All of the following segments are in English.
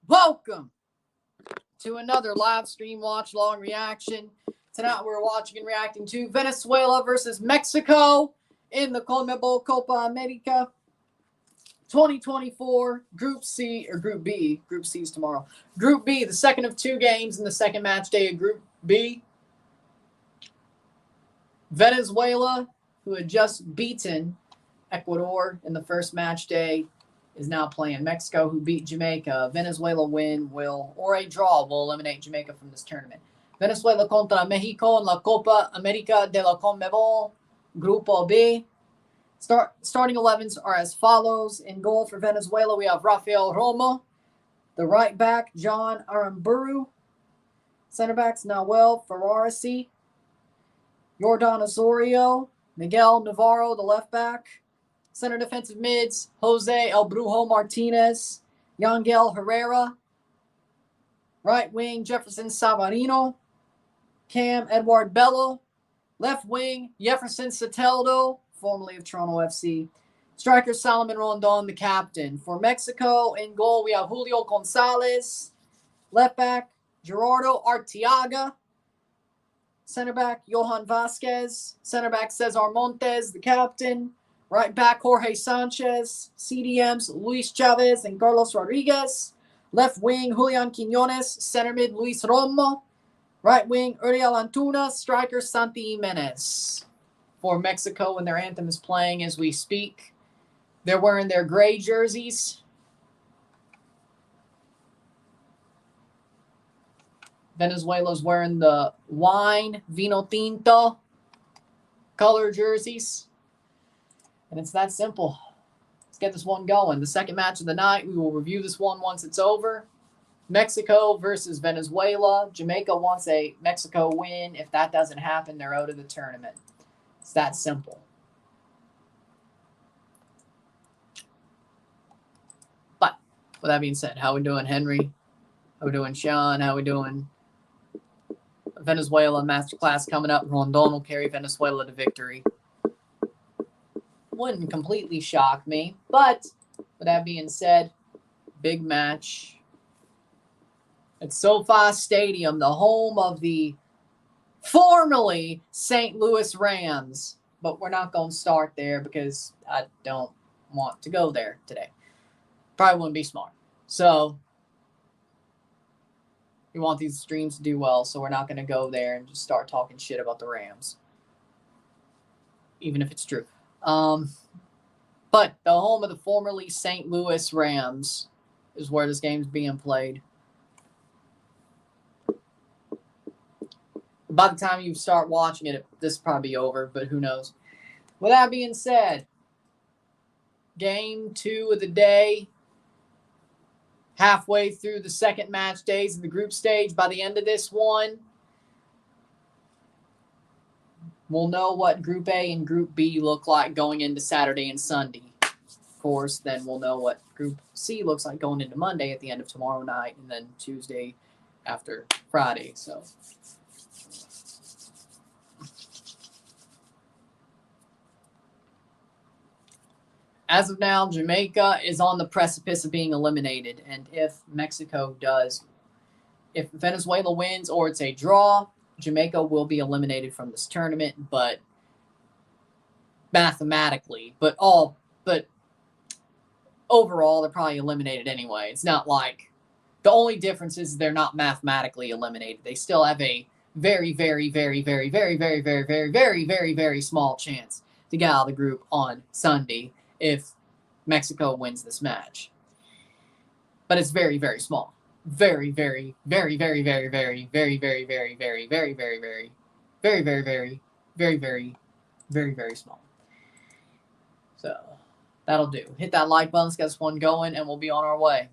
Welcome to another live stream watch long reaction. Tonight we're watching and reacting to Venezuela versus Mexico in the CONMEBOL Copa América 2024 Group C or Group B. Group C is tomorrow. Group B, the second of two games in the second match day of Group B. Venezuela, who had just beaten Ecuador in the first match day, is now playing Mexico, who beat Jamaica. Venezuela win will, or a draw will eliminate Jamaica from this tournament. Venezuela contra Mexico en la Copa América de la CONMEBOL, Grupo B. Starting 11s are as follows. In goal for Venezuela, we have Rafael Romo. The right back, John Aramburu. Center backs, Nahuel Ferraresi. Yordan Osorio. Miguel Navarro, the left back. Center defensive mids, Jose El Brujo Martinez, Yangel Herrera. Right wing, Jefferson Savarino, Cam Edward Bello. Left wing, Jefferson Soteldo, formerly of Toronto FC. Striker, Salomon Rondon, the captain. For Mexico, in goal, we have Julio Gonzalez. Left back, Gerardo Arteaga. Center back, Johan Vasquez. Center back, Cesar Montes, the captain. Right back, Jorge Sanchez. CDMs, Luis Chavez and Carlos Rodriguez. Left wing, Julian Quinones. Center mid, Luis Romo. Right wing, Uriel Antuna. Striker, Santi Jimenez. For Mexico, when their anthem is playing as we speak, they're wearing their gray jerseys. Venezuela's wearing the wine, vino tinto color jerseys. And it's that simple. Let's get this one going. The second match of the night, we will review this one once it's over. Mexico versus Venezuela. Jamaica wants a Mexico win. If that doesn't happen, they're out of the tournament. It's that simple. But with that being said, how we doing, Henry? How we doing, Sean? How we doing? Venezuela masterclass coming up. Rondon will carry Venezuela to victory. Wouldn't completely shock me, but with that being said, big match at SoFi Stadium, the home of the formerly St. Louis Rams. But we're not going to start there because I don't want to go there today. Probably wouldn't be smart. So we want these streams to do well, so we're not going to go there and just start talking shit about the Rams, even if it's true. But the home of the formerly St. Louis Rams is where this game's being played. By the time you start watching it, this will probably be over, but who knows. With that being said, game 2 of the day, halfway through the second match days in the group stage. By the end of this one, we'll know what Group A and Group B look like going into Saturday and Sunday. Of course, then we'll know what Group C looks like going into Monday at the end of tomorrow night and then Tuesday after Friday. So as of now, Jamaica is on the precipice of being eliminated. And if Mexico does, if Venezuela wins or it's a draw, Jamaica will be eliminated from this tournament, but mathematically, but overall, they're probably eliminated anyway. It's not like the only difference is they're not mathematically eliminated. They still have a very, very, very, very, very, very, very, very, very, very, very small chance to get out of the group on Sunday if Mexico wins this match. But it's very, very small. Very, very, very, very, very, very, very, very, very, very, very, very, very, very, very, very, very, very, very, very small. So that'll do. Hit that like button, let's get this one going, and we'll be on our way.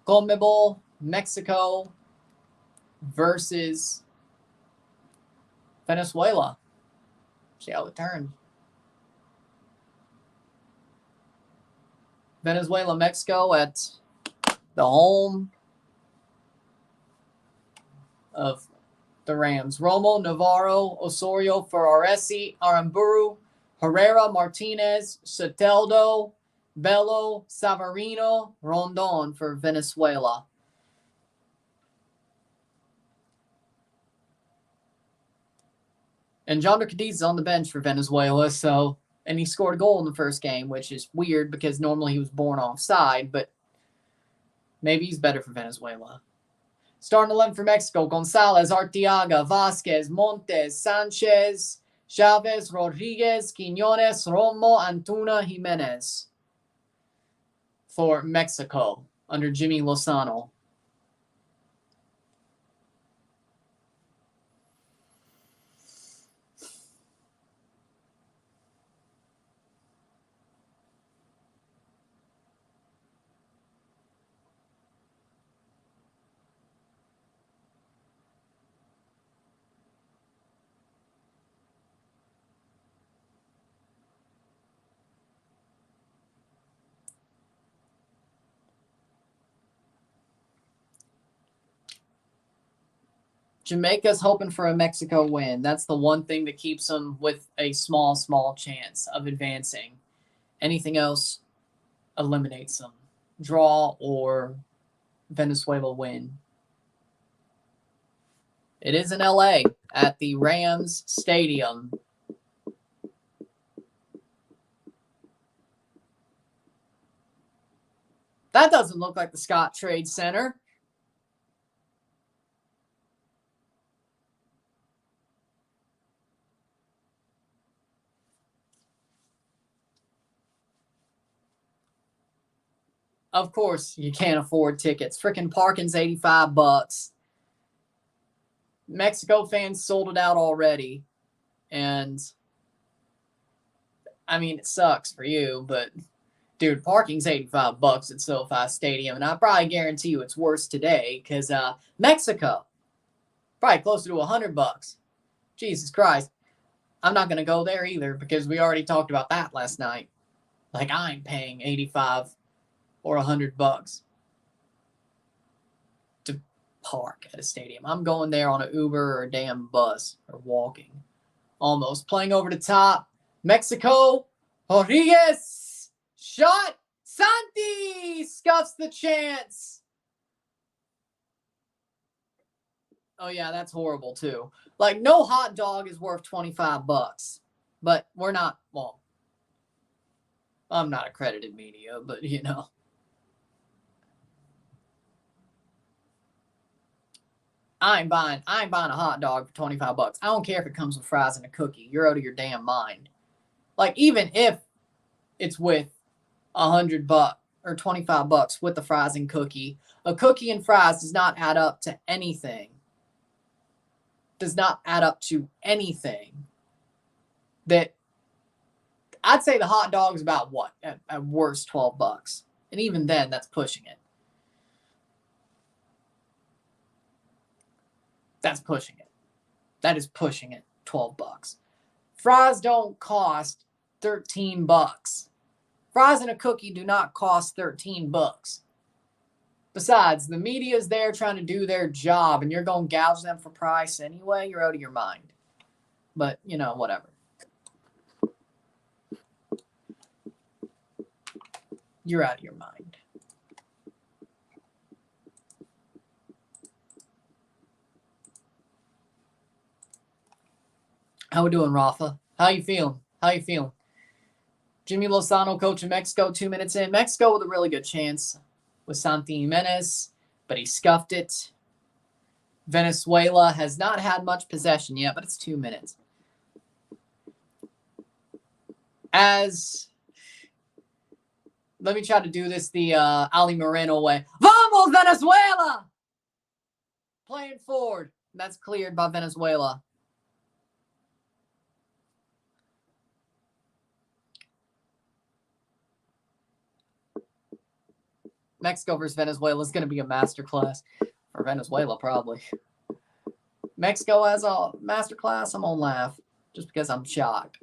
CONMEBOL, Mexico versus Venezuela. See how it turns. Venezuela, Mexico at the home of the Rams. Romo, Navarro, Osorio, Ferraresi, Aramburu, Herrera, Martinez, Soteldo, Belo Savarino Rondon for Venezuela. And Jonder Cadiz is on the bench for Venezuela, and he scored a goal in the first game, which is weird because normally he was born offside, but maybe he's better for Venezuela. Starting 11 for Mexico: Gonzalez, Arteaga, Vasquez, Montes, Sanchez, Chavez, Rodriguez, Quiñones, Romo, Antuna, Jimenez for Mexico under Jimmy Lozano. Jamaica's hoping for a Mexico win. That's the one thing that keeps them with a small chance of advancing. Anything else eliminates them. Draw or Venezuela win. It is in LA at the Rams Stadium. That doesn't look like the Scott Trade Center. Of course, you can't afford tickets. Freaking parking's $85. Mexico fans sold it out already. And, I mean, it sucks for you, but, dude, parking's $85 at SoFi Stadium. And I probably guarantee you it's worse today because Mexico, probably closer to $100. Jesus Christ. I'm not going to go there either because we already talked about that last night. Like, I ain't paying $85 or $100 to park at a stadium. I'm going there on an Uber or a damn bus or walking. Almost. Playing over the top. Mexico. Rodriguez. Shot. Santi scuffs the chance. Oh, yeah, that's horrible, too. Like, no hot dog is worth $25. But we're not, well, I'm not accredited media, but, you know. I ain't buying a hot dog for $25. I don't care if it comes with fries and a cookie. You're out of your damn mind. Like, even if it's with $100 or $25 with the fries and cookie, a cookie and fries does not add up to anything. Does not add up to anything. That I'd say the hot dog is about what? At worst, $12. And even then, that's pushing it. That's pushing it. That is pushing it. $12. Fries don't cost $13. Fries and a cookie do not cost $13. Besides, the media is there trying to do their job, and you're going to gouge them for price anyway. You're out of your mind. But, you know, whatever. You're out of your mind. How we doing, Rafa? How you feeling? How you feeling? Jimmy Lozano, coach of Mexico, 2 minutes in. Mexico with a really good chance with Santi Jimenez, but he scuffed it. Venezuela has not had much possession yet, but it's 2 minutes. Let me try to do this the Ali Moreno way. Vamos, Venezuela! Playing forward. That's cleared by Venezuela. Mexico versus Venezuela is going to be a masterclass. For Venezuela, probably. Mexico has a masterclass, I'm going to laugh. Just because I'm shocked.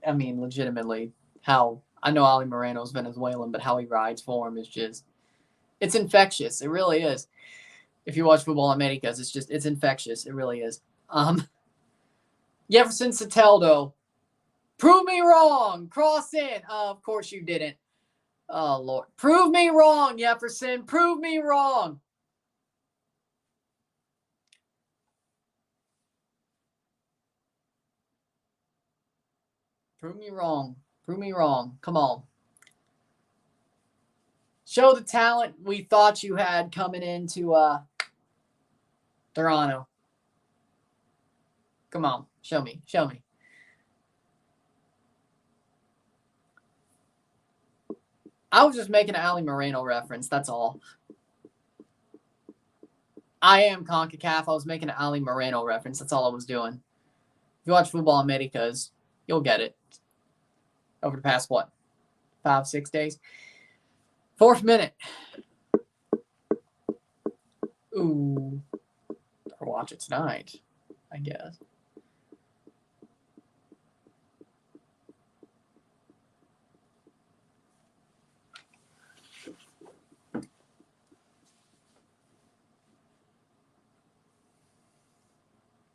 I mean, legitimately, how I know Ali Moreno's Venezuelan, but how he rides for him is just It's infectious. It really is. If you watch Football Americas, it's infectious. It really is. Jefferson Soteldo. Prove me wrong. Cross in. Of course you didn't. Oh, Lord. Prove me wrong, Jefferson. Prove me wrong. Prove me wrong. Prove me wrong. Come on. Show the talent we thought you had coming into Toronto. Come on. Show me. Show me. I was just making an Ali Moreno reference. That's all. I am CONCACAF. I was making an Ali Moreno reference. That's all I was doing. If you watch Football Americas, you'll get it. Over the past, 5, 6 days? 4th minute. Ooh. Better watch it tonight, I guess.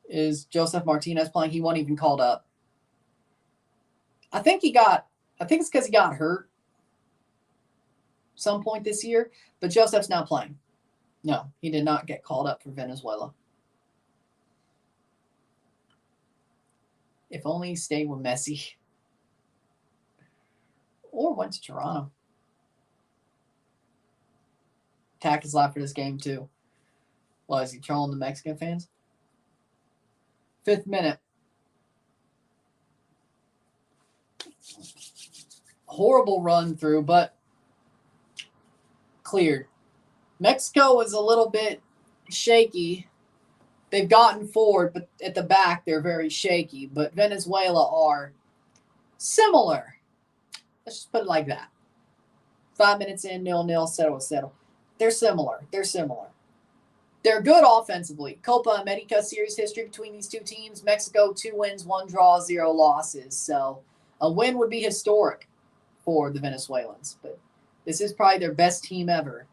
Is Joseph Martinez playing? He wasn't even called up. I think it's because he got hurt some point this year, but Joseph's not playing. No, he did not get called up for Venezuela. If only he stayed with Messi. Or went to Toronto. Tack is live for this game, too. Well, is he trolling the Mexican fans? 5th minute. Horrible run through, but cleared. Mexico was a little bit shaky. They've gotten forward, but at the back they're very shaky. But Venezuela are similar. Let's just put it like that. 5 minutes in, 0-0, settle. They're similar. They're good offensively. Copa America series history between these two teams. Mexico, 2 wins, 1 draw, 0 losses. So a win would be historic for the Venezuelans. But this is probably their best team ever.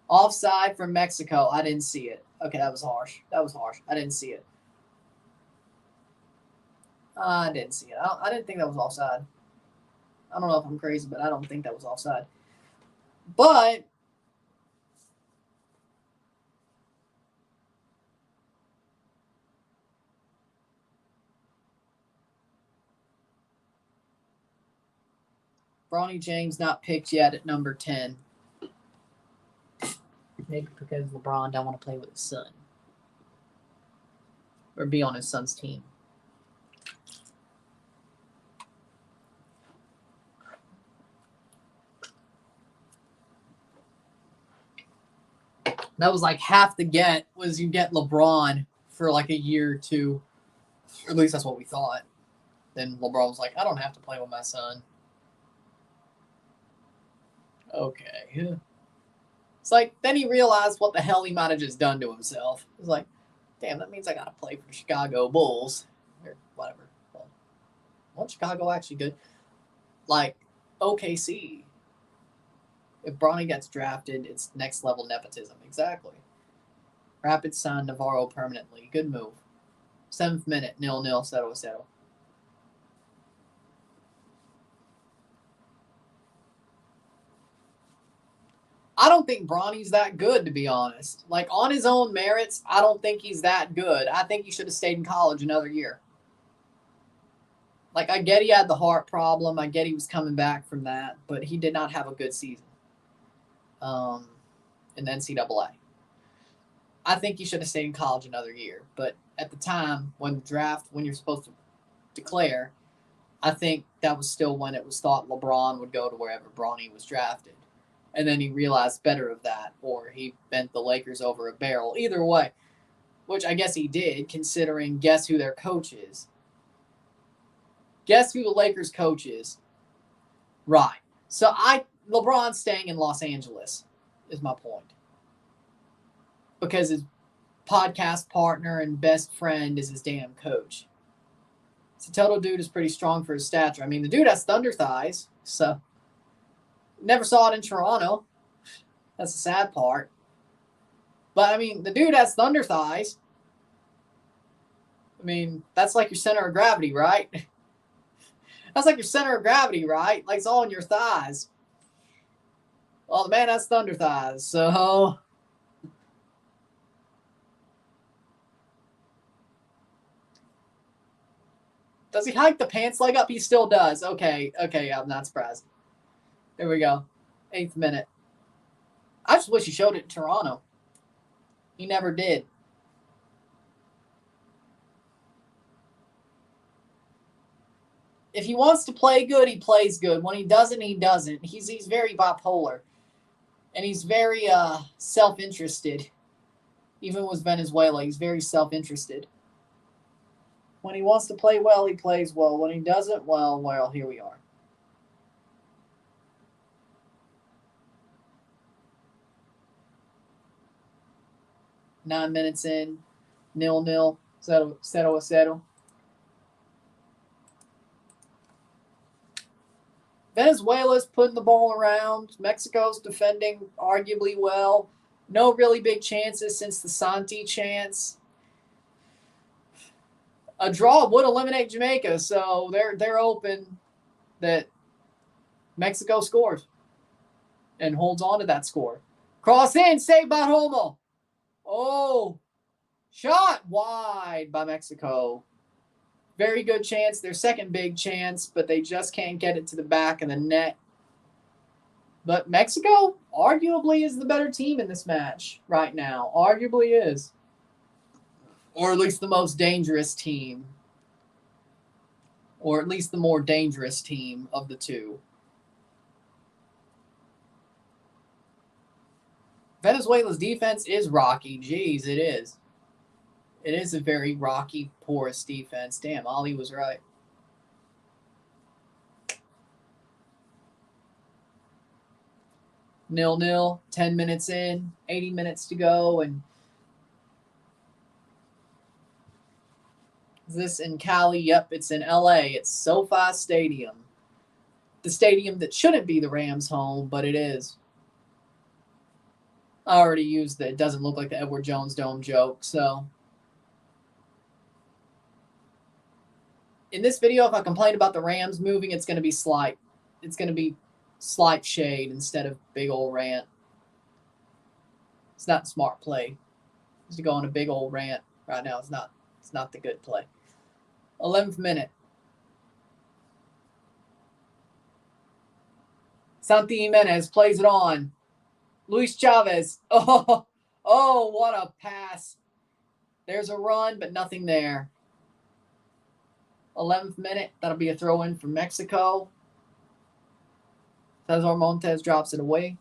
Offside from Mexico. I didn't see it. Okay, that was harsh. I didn't see it. I didn't think that was offside. I don't know if I'm crazy, but I don't think that was offside. But Bronny James not picked yet at number 10. Maybe because LeBron don't want to play with his son. Or be on his son's team. That was like half the get was you get LeBron for like a year or two. Or at least that's what we thought. Then LeBron was like, I don't have to play with my son. Okay. It's like, then he realized what the hell he might have just done to himself. It's like, damn, that means I got to play for the Chicago Bulls. Or whatever. Well, wasn't Chicago actually good? Like, OKC. If Bronny gets drafted, it's next level nepotism. Exactly. Rapids signed Navarro permanently. Good move. 7th minute, 0-0, settle. I don't think Bronny's that good, to be honest. Like, on his own merits, I don't think he's that good. I think he should have stayed in college another year. Like, I get he had the heart problem. I get he was coming back from that. But he did not have a good season in the NCAA. I think he should have stayed in college another year. But at the time, when you're supposed to declare, I think that was still when it was thought LeBron would go to wherever Bronny was drafted. And then he realized better of that, or he bent the Lakers over a barrel. Either way, which I guess he did, considering guess who their coach is. Guess who the Lakers coach is? Right. So LeBron's staying in Los Angeles, is my point. Because his podcast partner and best friend is his damn coach. Soteldo dude is pretty strong for his stature. I mean, the dude has thunder thighs, so never saw it in Toronto. That's the sad part. But, I mean, the dude has thunder thighs. I mean, that's like your center of gravity, right? That's like your center of gravity, right? Like, it's all in your thighs. Well, the man has thunder thighs, so... Does he hike the pants leg up? He still does. Okay, I'm not surprised. There we go. 8th minute. I just wish he showed it in Toronto. He never did. If he wants to play good, he plays good. When he doesn't, he doesn't. He's very bipolar. And he's very self-interested. Even with Venezuela, he's very self-interested. When he wants to play well, he plays well. When he doesn't, well, here we are. Nine minutes in, 0-0, 0-0. Venezuela's putting the ball around. Mexico's defending arguably well. No really big chances since the Santi chance. A draw would eliminate Jamaica, so they're open that Mexico scores and holds on to that score. Cross in, saved by Homo. Oh, shot wide by Mexico. Very good chance. Their second big chance, but they just can't get it to the back of the net. But Mexico arguably is the better team in this match right now. Arguably is. Or at least the most dangerous team. Or at least the more dangerous team of the two. Venezuela's defense is rocky. Jeez, it is. It is a very rocky, porous defense. Damn, Ali was right. Nil-nil, 10 minutes in, 80 minutes to go, and is this in Cali? Yep, it's in LA. It's SoFi Stadium. The stadium that shouldn't be the Rams' home, but it is. I already used the it doesn't look like the Edward Jones Dome joke, so. In this video, if I complain about the Rams moving, it's going to be slight. It's going to be slight shade instead of big old rant. It's not smart play. Just to go on a big old rant right now, it's not the good play. 11th minute. Santi Jimenez plays it on. Luis Chavez. Oh, what a pass. There's a run, but nothing there. 11th minute. That'll be a throw-in for Mexico. Cesar Montes drops it away.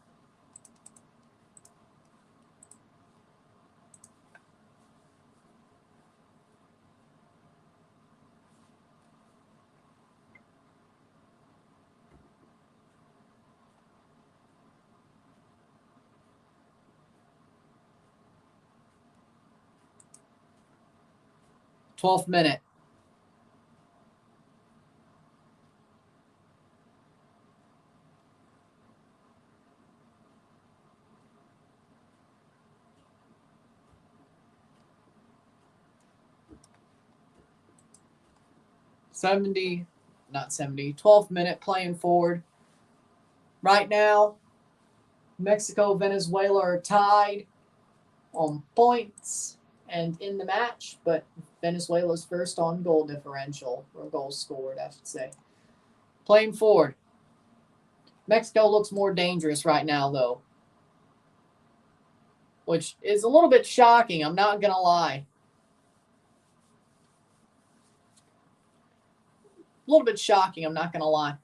Twelfth minute. Not 70, 12th minute playing forward. Right now, Mexico, Venezuela are tied on points and in the match, but Venezuela's first on goal differential, or goals scored, I should say. Playing forward. Mexico looks more dangerous right now, though, which is a little bit shocking. I'm not going to lie. A little bit shocking, I'm not going to lie.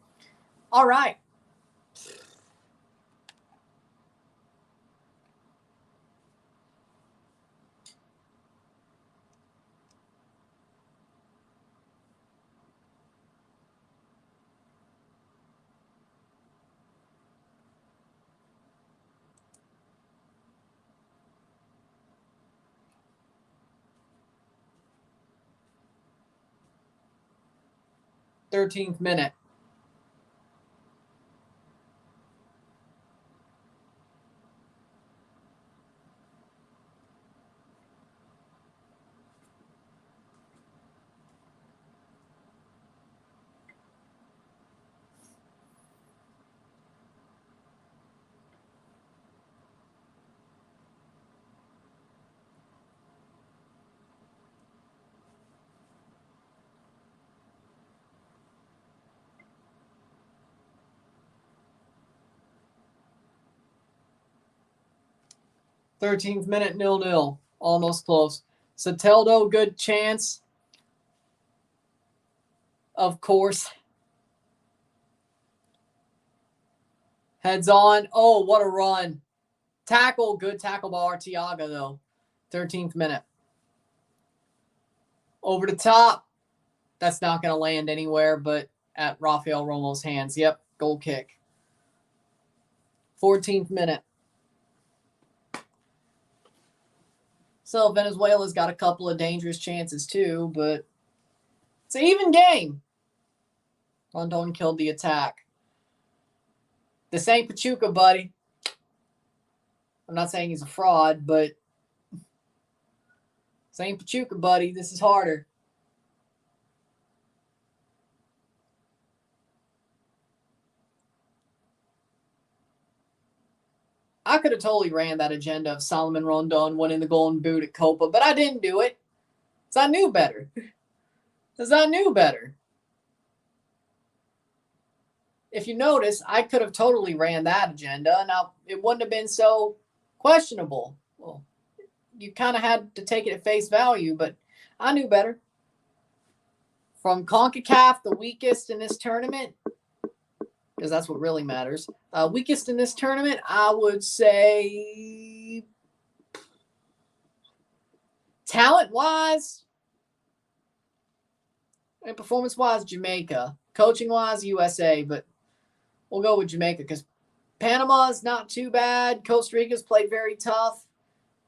All right. Thirteenth minute. 13th minute, 0-0. Almost close. Soteldo, good chance. Of course. Heads on. Oh, what a run. Tackle. Good tackle by Arteaga, though. 13th minute. Over the top. That's not going to land anywhere but at Rafael Romo's hands. Yep, goal kick. 14th minute. So Venezuela's got a couple of dangerous chances too, but it's an even game. Rondon killed the attack. This ain't Pachuca, buddy. I'm not saying he's a fraud, but this ain't Pachuca, buddy. This is harder. I could have totally ran that agenda of Solomon Rondon winning the Golden Boot at Copa, but I didn't do it. Because I knew better. If you notice, I could have totally ran that agenda. Now, it wouldn't have been so questionable. Well, you kind of had to take it at face value, but I knew better. From CONCACAF, the weakest in this tournament, because that's what really matters. Weakest in this tournament, I would say talent-wise and performance-wise, Jamaica. Coaching-wise, USA, but we'll go with Jamaica because Panama's not too bad. Costa Rica's played very tough.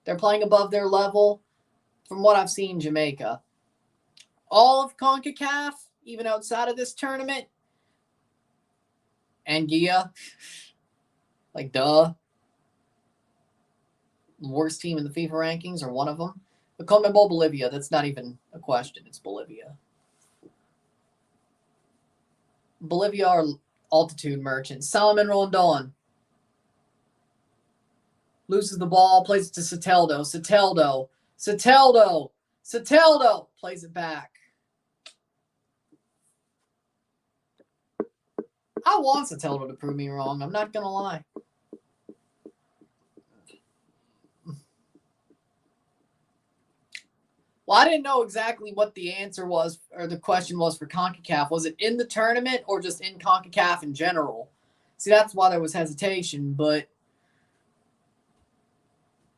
They're playing above their level. From what I've seen, Jamaica. All of CONCACAF, even outside of this tournament, Anguilla, like duh. Worst team in the FIFA rankings, or one of them. But CONMEBOL Bolivia, that's not even a question. It's Bolivia. Bolivia are altitude merchants. Solomon Rondon loses the ball, plays it to Soteldo. Soteldo plays it back. I want Soteldo to prove me wrong. I'm not going to lie. Well, I didn't know exactly what the answer was, or the question was for CONCACAF. Was it in the tournament or just in CONCACAF in general? See, that's why there was hesitation, but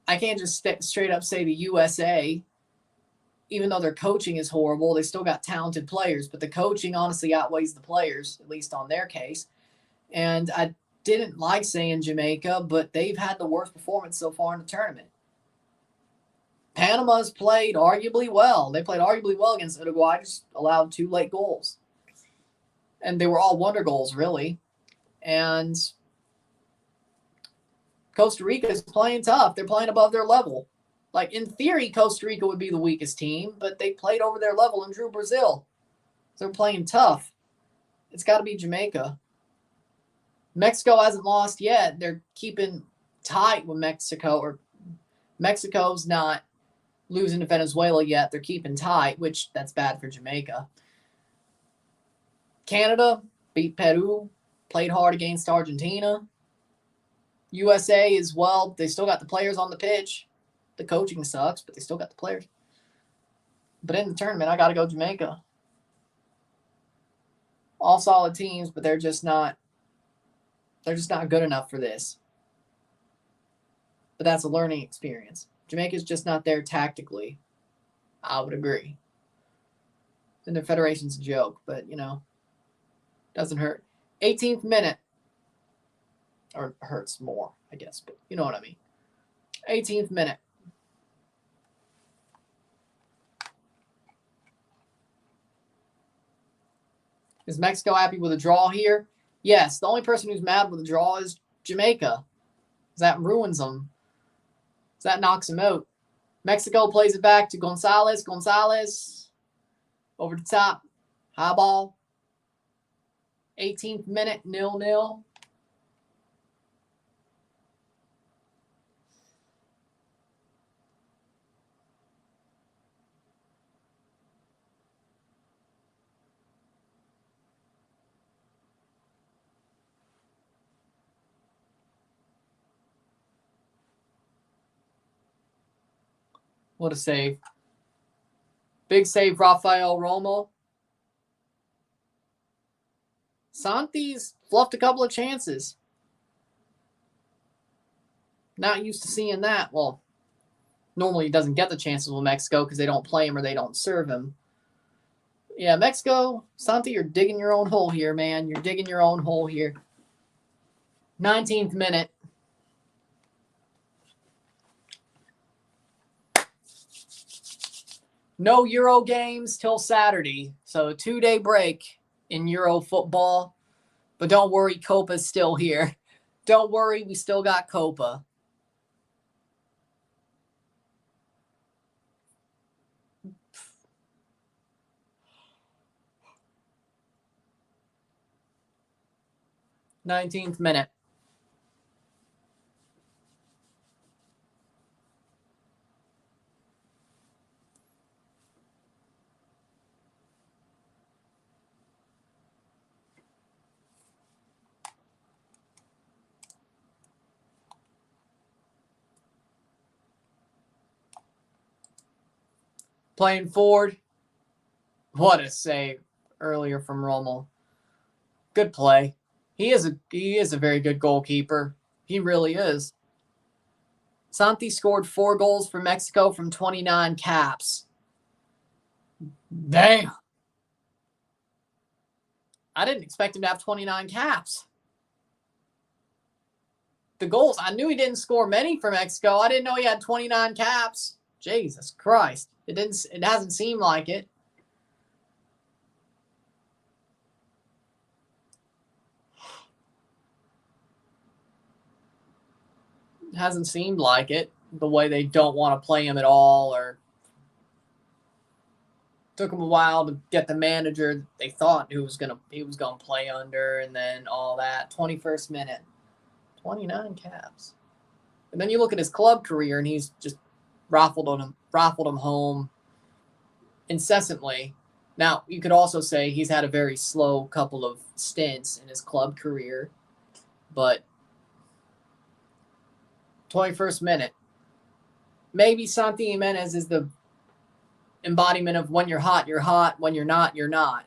I can't just straight up say the USA, even though their coaching is horrible, they still got talented players, but the coaching honestly outweighs the players, at least on their case. And I didn't like saying Jamaica, but they've had the worst performance so far in the tournament. Panama's played arguably well. They played arguably well against Uruguay, just allowed 2 late goals. And they were all wonder goals, really. And Costa Rica is playing tough. They're playing above their level. Like, in theory, Costa Rica would be the weakest team, but they played over their level and drew Brazil. So they're playing tough. It's got to be Jamaica. Mexico hasn't lost yet. They're keeping tight with Mexico, or Mexico's not losing to Venezuela yet. They're keeping tight, which that's bad for Jamaica. Canada beat Peru, played hard against Argentina. USA as well. They still got the players on the pitch. The coaching sucks, but they still got the players. But in the tournament, I got to go Jamaica. All solid teams, but they're just not good enough for this. But that's a learning experience. Jamaica's just not there tactically. I would agree. And their federation's a joke, but, doesn't hurt. 18th minute. Or hurts more, I guess, but you know what I mean. 18th minute. Is Mexico happy with a draw here? Yes. The only person who's mad with a draw is Jamaica. That ruins them. That knocks them out. Mexico plays it back to Gonzalez. Gonzalez over the top. High ball. 18th minute, 0-0. What a save. Big save, Rafael Romo. Santi's fluffed a couple of chances. Not used to seeing that. Well, normally he doesn't get the chances with Mexico because they don't play him or they don't serve him. Yeah, Mexico, Santi, you're digging your own hole here, man. You're digging your own hole here. 19th minute. No Euro games till Saturday. So a 2-day break in Euro football. But don't worry, Copa's still here. Don't worry, we still got Copa. Nineteenth minute. Playing forward. What a save earlier from Rommel. Good play. He is a very good goalkeeper. He really is. Santi scored 4 goals for Mexico from 29 caps. Damn. I didn't expect him to have 29 caps. The goals, I knew he didn't score many for Mexico. I didn't know he had 29 caps. Jesus Christ. It hasn't seemed like it. It hasn't seemed like it. The way they don't want to play him at all, or took him a while to get the manager they thought he was gonna play under, and then all that. 21st minute. 29 caps. And then you look at his club career, and he's just raffled him home incessantly. Now, you could also say he's had a very slow couple of stints in his club career, but 21st minute. Maybe Santi Jimenez is the embodiment of when you're hot, you're hot. When you're not, you're not.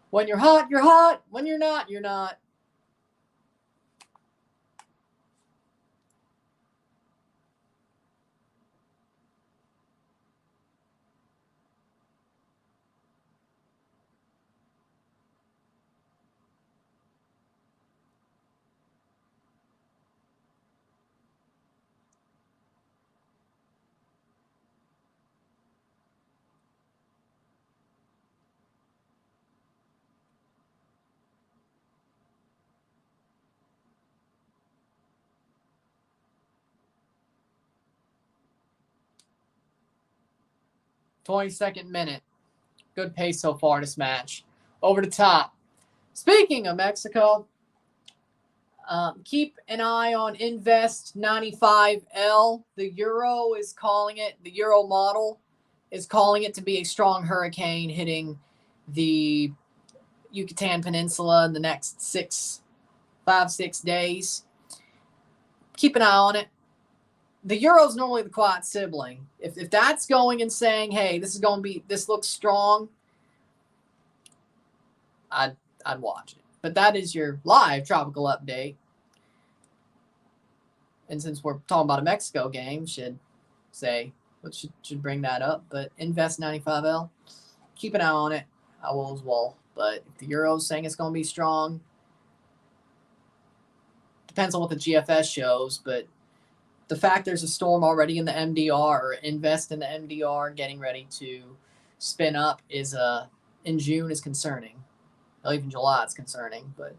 When you're hot, you're hot. When you're not, you're not. .22 minute. Good pace so far this match. Over the top. Speaking of Mexico, keep an eye on Invest 95L. The Euro is calling it, the Euro model is calling it to be a strong hurricane hitting the Yucatan Peninsula in the next 5-6 days. Keep an eye on it. The Euro's normally the quiet sibling. If that's going and saying, hey, this looks strong, I'd watch it. But that is your live tropical update. And since we're talking about a Mexico game, should bring that up. But Invest 95L, keep an eye on it. I will as well. But if the Euro's saying it's going to be strong, depends on what the GFS shows, but the fact there's a storm already in the MDR, or Invest in the MDR getting ready to spin up in June is concerning. Well, even July it's concerning, but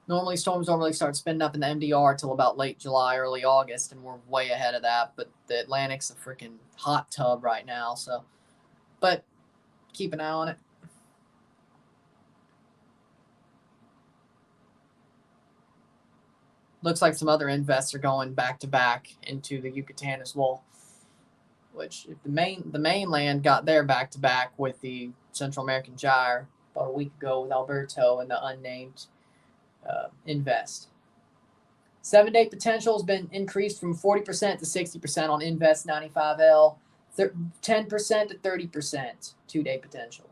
normally storms don't really start spinning up in the MDR till about late July, early August, and we're way ahead of that. But the Atlantic's a freaking hot tub right now, so. But keep an eye on it. Looks like some other invests are going back-to-back into the Yucatan as well, which if the mainland got their back-to-back with the Central American Gyre about a week ago with Alberto and the unnamed Invest. 7-day potential has been increased from 40% to 60% on Invest 95L. 10% to 30% 2-day potential.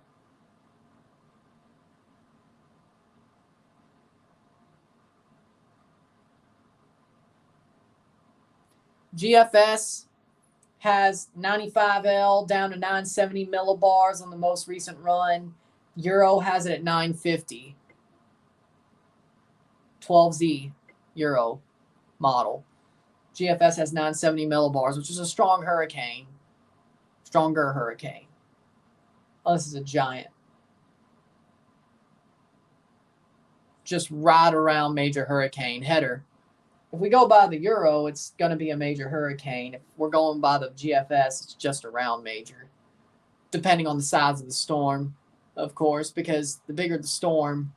GFS has 95L down to 970 millibars on the most recent run. Euro has it at 950. 12Z Euro model. GFS has 970 millibars, which is a strong hurricane. Stronger hurricane. Oh, this is a giant. Just right around major hurricane header. If we go by the Euro, it's going to be a major hurricane. If we're going by the GFS, it's just around major. Depending on the size of the storm, of course, because the bigger the storm,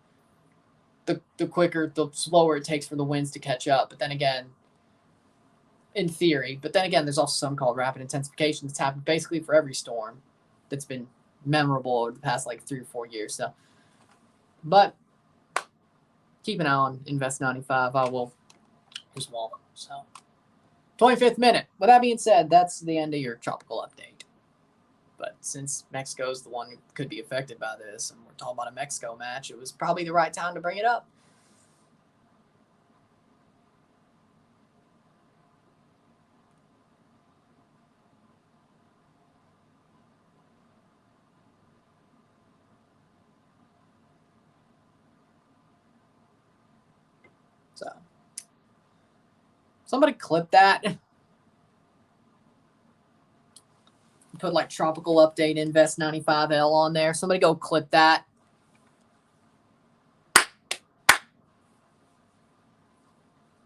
the quicker, the slower it takes for the winds to catch up. But then again, in theory, there's also something called rapid intensification that's happened basically for every storm that's been memorable over the past like 3 or 4 years. So, but keep an eye on Invest 95. I will as well. So, 25th minute. With that being said, that's the end of your tropical update. But since Mexico's the one who could be affected by this, and we're talking about a Mexico match, it was probably the right time to bring it up. So, somebody clip that. Put like tropical update Invest 95L on there. Somebody go clip that.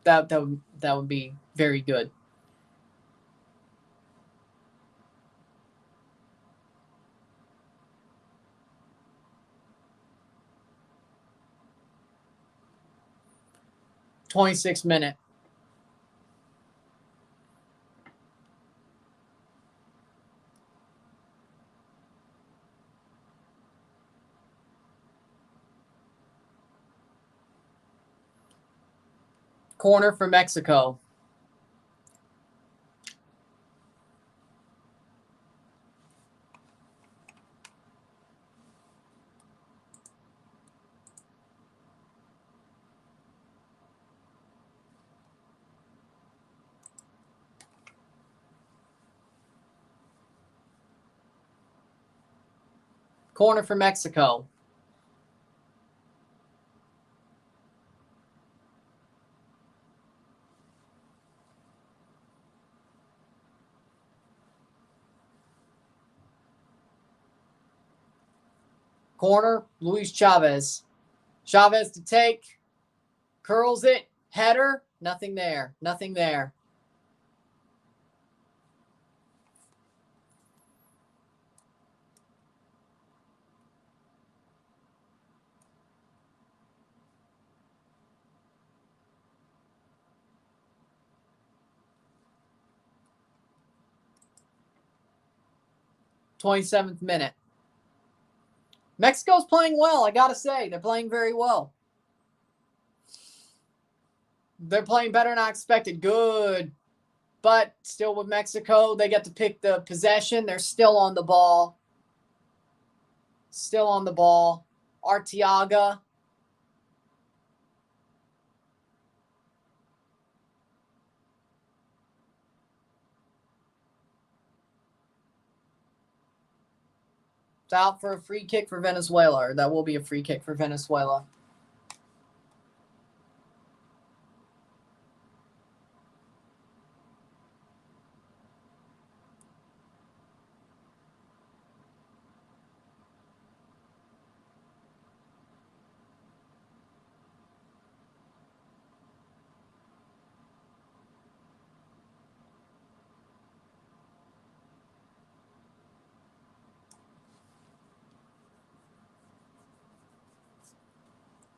That would be very good. '26 minute. Corner for Mexico. Corner for Mexico. Corner, Luis Chavez. Chavez to take. Curls it. Header. Nothing there. Nothing there. '27th minute. Mexico's playing well, I got to say. They're playing very well. They're playing better than I expected. Good. But still with Mexico, they get to pick the possession. They're still on the ball. Still on the ball. Arteaga. It's out for a free kick for Venezuela. Or that will be a free kick for Venezuela.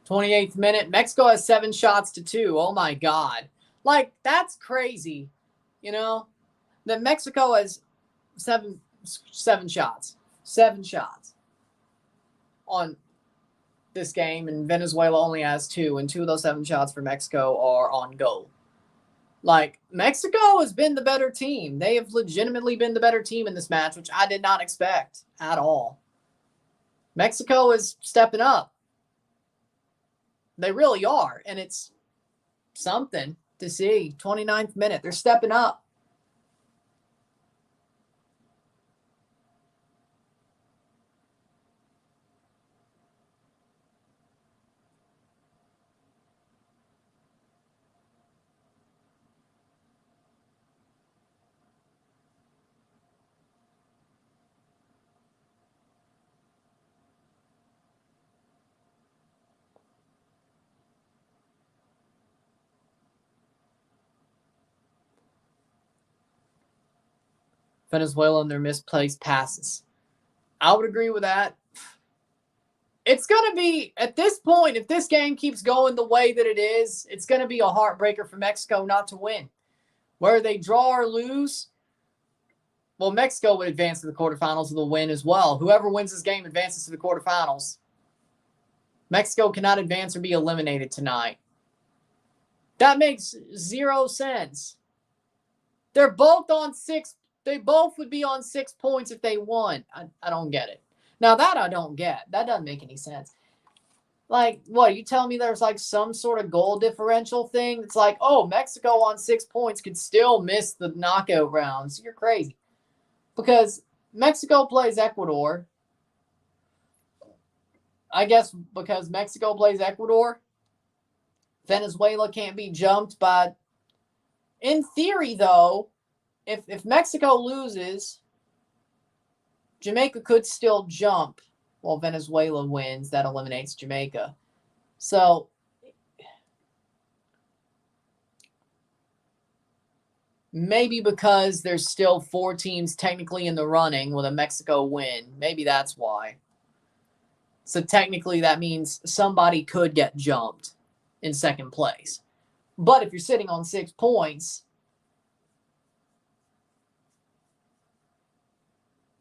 '28th minute. Mexico has 7 shots to 2. Oh, my God. Like, that's crazy. You know? That Mexico has seven shots. 7 shots on this game, and Venezuela only has 2. And 2 of those 7 shots for Mexico are on goal. Like, Mexico has been the better team. They have legitimately been the better team in this match, which I did not expect at all. Mexico is stepping up. They really are. And it's something to see. 29th minute. They're stepping up. Venezuela and their misplaced passes. I would agree with that. It's going to be, at this point, if this game keeps going the way that it is, it's going to be a heartbreaker for Mexico not to win. Whether they draw or lose, well, Mexico would advance to the quarterfinals with a win as well. Whoever wins this game advances to the quarterfinals. Mexico cannot advance or be eliminated tonight. That makes zero sense. They're both on 6. They both would be on 6 points if they won. I don't get it. Now, that I don't get. That doesn't make any sense. Like, what, you tell me there's like some sort of goal differential thing? It's like, oh, Mexico on 6 points could still miss the knockout rounds. You're crazy. Because Mexico plays Ecuador. I guess because Mexico plays Ecuador, Venezuela can't be jumped. But in theory, though, if Mexico loses, Jamaica could still jump while Venezuela wins. That eliminates Jamaica. So maybe because there's still 4 teams technically in the running with a Mexico win. Maybe that's why. So technically that means somebody could get jumped in second place. But if you're sitting on 6 points,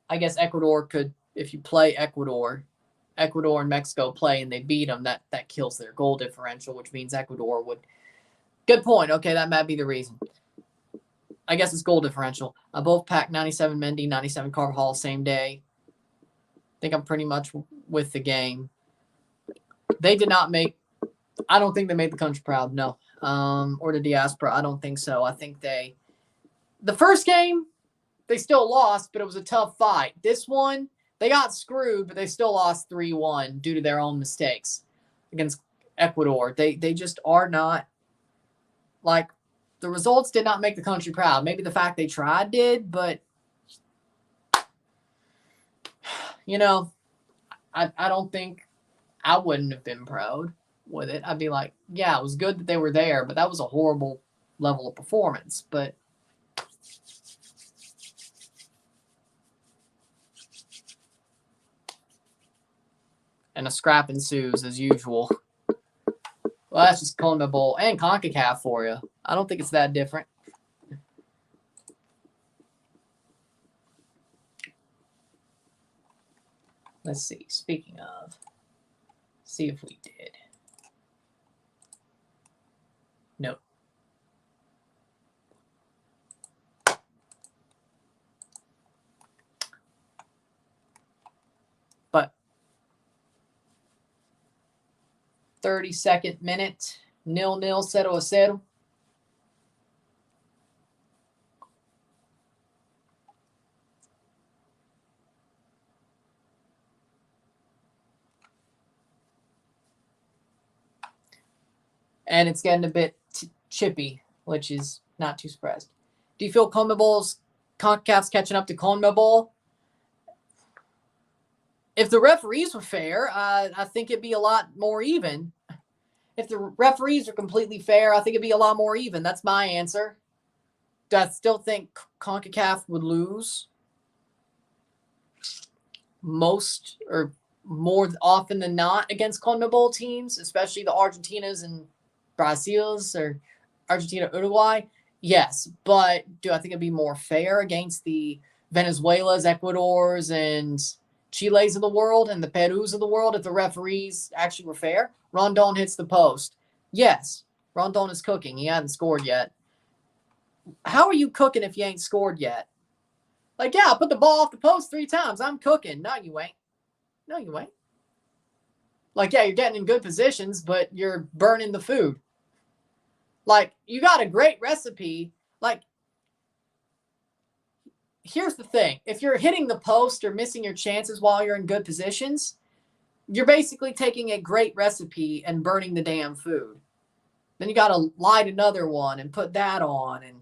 I guess Ecuador could, if you play Ecuador and Mexico play and they beat them, that kills their goal differential, which means Ecuador would. Good point. Okay, that might be the reason. I guess it's goal differential. I both packed 97 Mendy, 97 Carvajal same day. I think I'm pretty much with the game. They did not make. I don't think they made the country proud. No, or the diaspora. I don't think so. I think the first game, they still lost, but it was a tough fight. This one, they got screwed, but they still lost 3-1 due to their own mistakes against Ecuador. They just are not, like, the results did not make the country proud. Maybe the fact they tried did, but, you know, I don't think I wouldn't have been proud with it. I'd be like, yeah, it was good that they were there, but that was a horrible level of performance. But and a scrap ensues as usual. Well, that's just CONMEBOL and CONCACAF for you. I don't think it's that different. Let's see. Speaking of, see if we did. No. But 32nd minute, 0-0, 0-0. And it's getting a bit chippy, which is not too surprised. Do you feel CONCACAF's catching up to CONMEBOL? If the referees were fair, I think it'd be a lot more even. If the referees are completely fair, I think it'd be a lot more even. That's my answer. Do I still think CONCACAF would lose? Most or more often than not against CONMEBOL teams, especially the Argentinas and Brazils or Argentina, Uruguay? Yes, but do I think it'd be more fair against the Venezuelas, Ecuadors, and Chiles of the world and the Perus of the world if the referees actually were fair? Rondon hits the post. Yes, Rondon is cooking. He hasn't scored yet. how are you cooking if you ain't scored yet? Like, yeah, I put the ball off the post 3 times. I'm cooking. No, you ain't. No, you ain't. Like, yeah, you're getting in good positions, but you're burning the food. Like, you got a great recipe. Like, here's the thing. If you're hitting the post or missing your chances while you're in good positions, you're basically taking a great recipe and burning the damn food. Then you got to light another one and put that on. And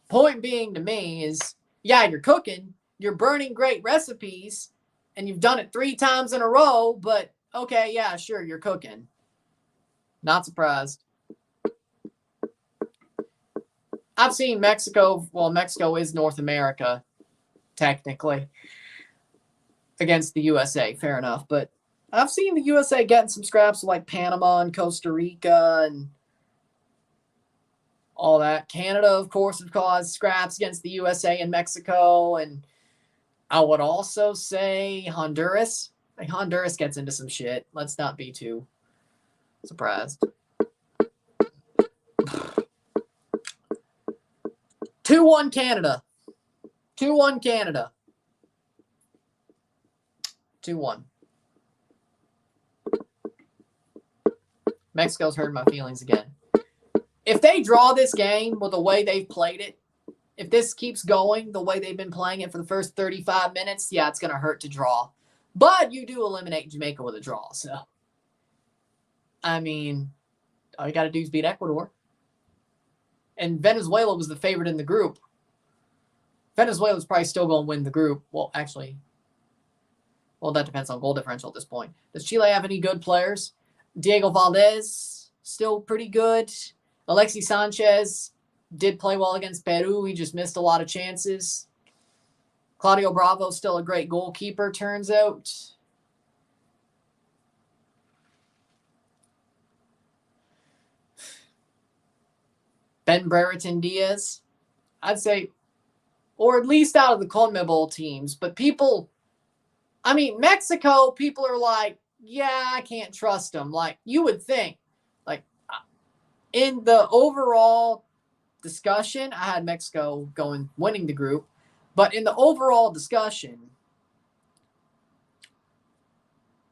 point being to me is, yeah, you're cooking, you're burning great recipes, and you've done it 3 times in a row, but okay, yeah, sure, you're cooking. Not surprised. I've seen Mexico, well, Mexico is North America, technically, against the USA, fair enough, but I've seen the USA getting some scraps like Panama and Costa Rica and all that. Canada, of course, have caused scraps against the USA and Mexico, and I would also say Honduras. Like, Honduras gets into some shit. Let's not be too surprised. 2-1 Canada. 2-1 Canada. 2-1. Mexico's hurting my feelings again. If they draw this game with the way they've played it, if this keeps going the way they've been playing it for the first 35 minutes, yeah, it's going to hurt to draw. But you do eliminate Jamaica with a draw. So, I mean, all you got to do is beat Ecuador. And Venezuela was the favorite in the group. Venezuela's probably still going to win the group. Well, actually, that depends on goal differential at this point. Does Chile have any good players? Diego Valdez, still pretty good. Alexis Sanchez did play well against Peru. He just missed a lot of chances. Claudio Bravo, still a great goalkeeper, turns out. Ben Brereton Diaz, I'd say, or at least out of the CONMEBOL teams. But people, I mean, Mexico, people are like, yeah, I can't trust them. Like, you would think, like, in the overall discussion, I had Mexico winning the group. But in the overall discussion,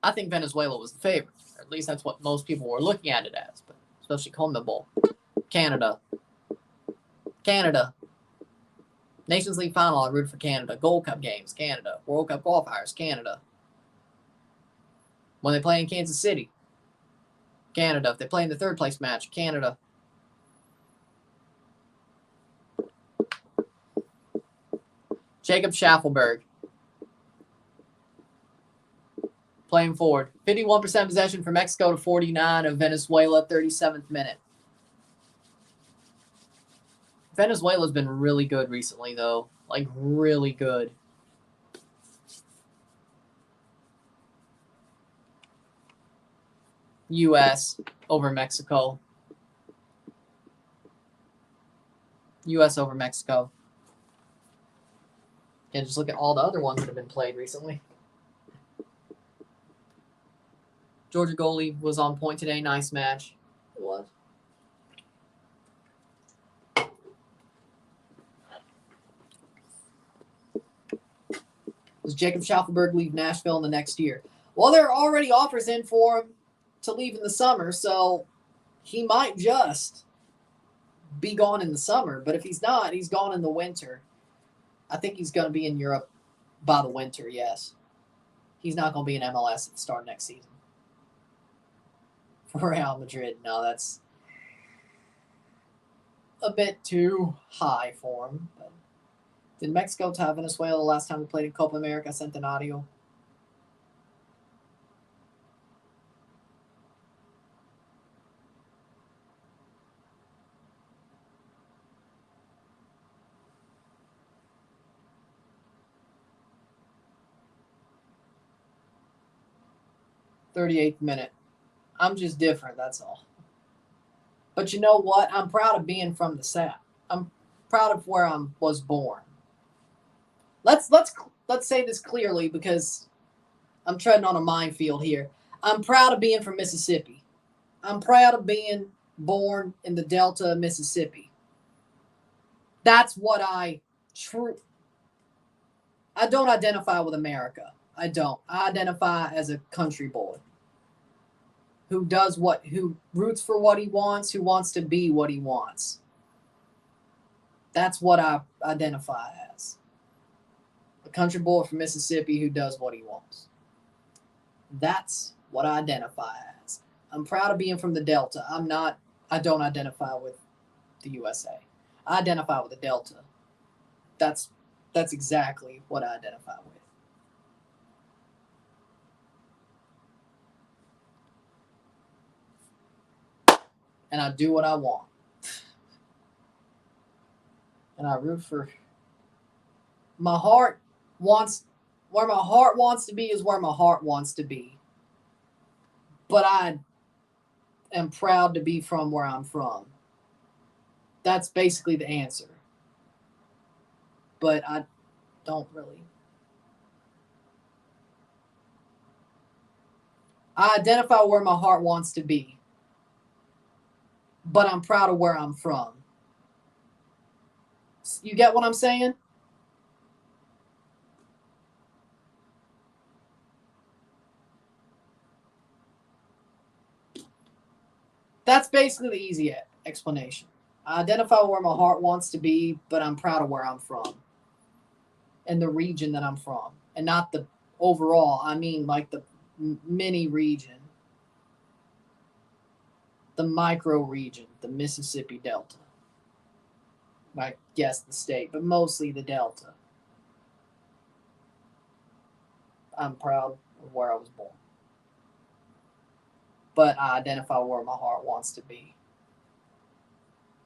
I think Venezuela was the favorite. Or at least that's what most people were looking at it as, but especially CONMEBOL. Canada. Nations League final, I root for Canada. Gold Cup games, Canada. World Cup qualifiers, Canada. When they play in Kansas City, Canada. If they play in the third place match, Canada. Jacob Schaffelberg. Playing forward. 51% possession for Mexico to 49 of Venezuela, 37th minute. Venezuela's been really good recently, though. Like, really good. U.S. over Mexico. U.S. over Mexico. Yeah, just look at all the other ones that have been played recently. Georgia goalie was on point today. Nice match. It was. Does Jacob Schaffelberg leave Nashville in the next year? Well, there are already offers in for him to leave in the summer, so he might just be gone in the summer. But if he's not, he's gone in the winter. I think he's going to be in Europe by the winter, yes. He's not going to be in MLS at the start of next season. For Real Madrid, no, that's a bit too high for him. But did Mexico tie Venezuela last time we played in Copa America? Centenario. "38th minute. I'm just different, that's all. But you know what? I'm proud of being from the South. I'm proud of where I was born. Let's say this clearly because I'm treading on a minefield here. I'm proud of being from Mississippi. I'm proud of being born in the Delta of Mississippi. That's what I don't identify with America. I don't. I identify as a country boy who roots for what he wants, who wants to be what he wants. That's what I identify as. A country boy from Mississippi who does what he wants. That's what I identify as. I'm proud of being from the Delta. I don't identify with the USA. I identify with the Delta. That's exactly what I identify with. And I do what I want. And I root for my heart wants where my heart wants to be is where my heart wants to be. But I am proud to be from where I'm from. That's basically the answer. But I don't really. I identify where my heart wants to be. But I'm proud of where I'm from. You get what I'm saying? That's basically the easy explanation. I identify where my heart wants to be, but I'm proud of where I'm from and the region that I'm from. And not the overall, I mean like the mini region, the micro region, the Mississippi Delta. I guess the state, but mostly the Delta. I'm proud of where I was born. But I identify where my heart wants to be.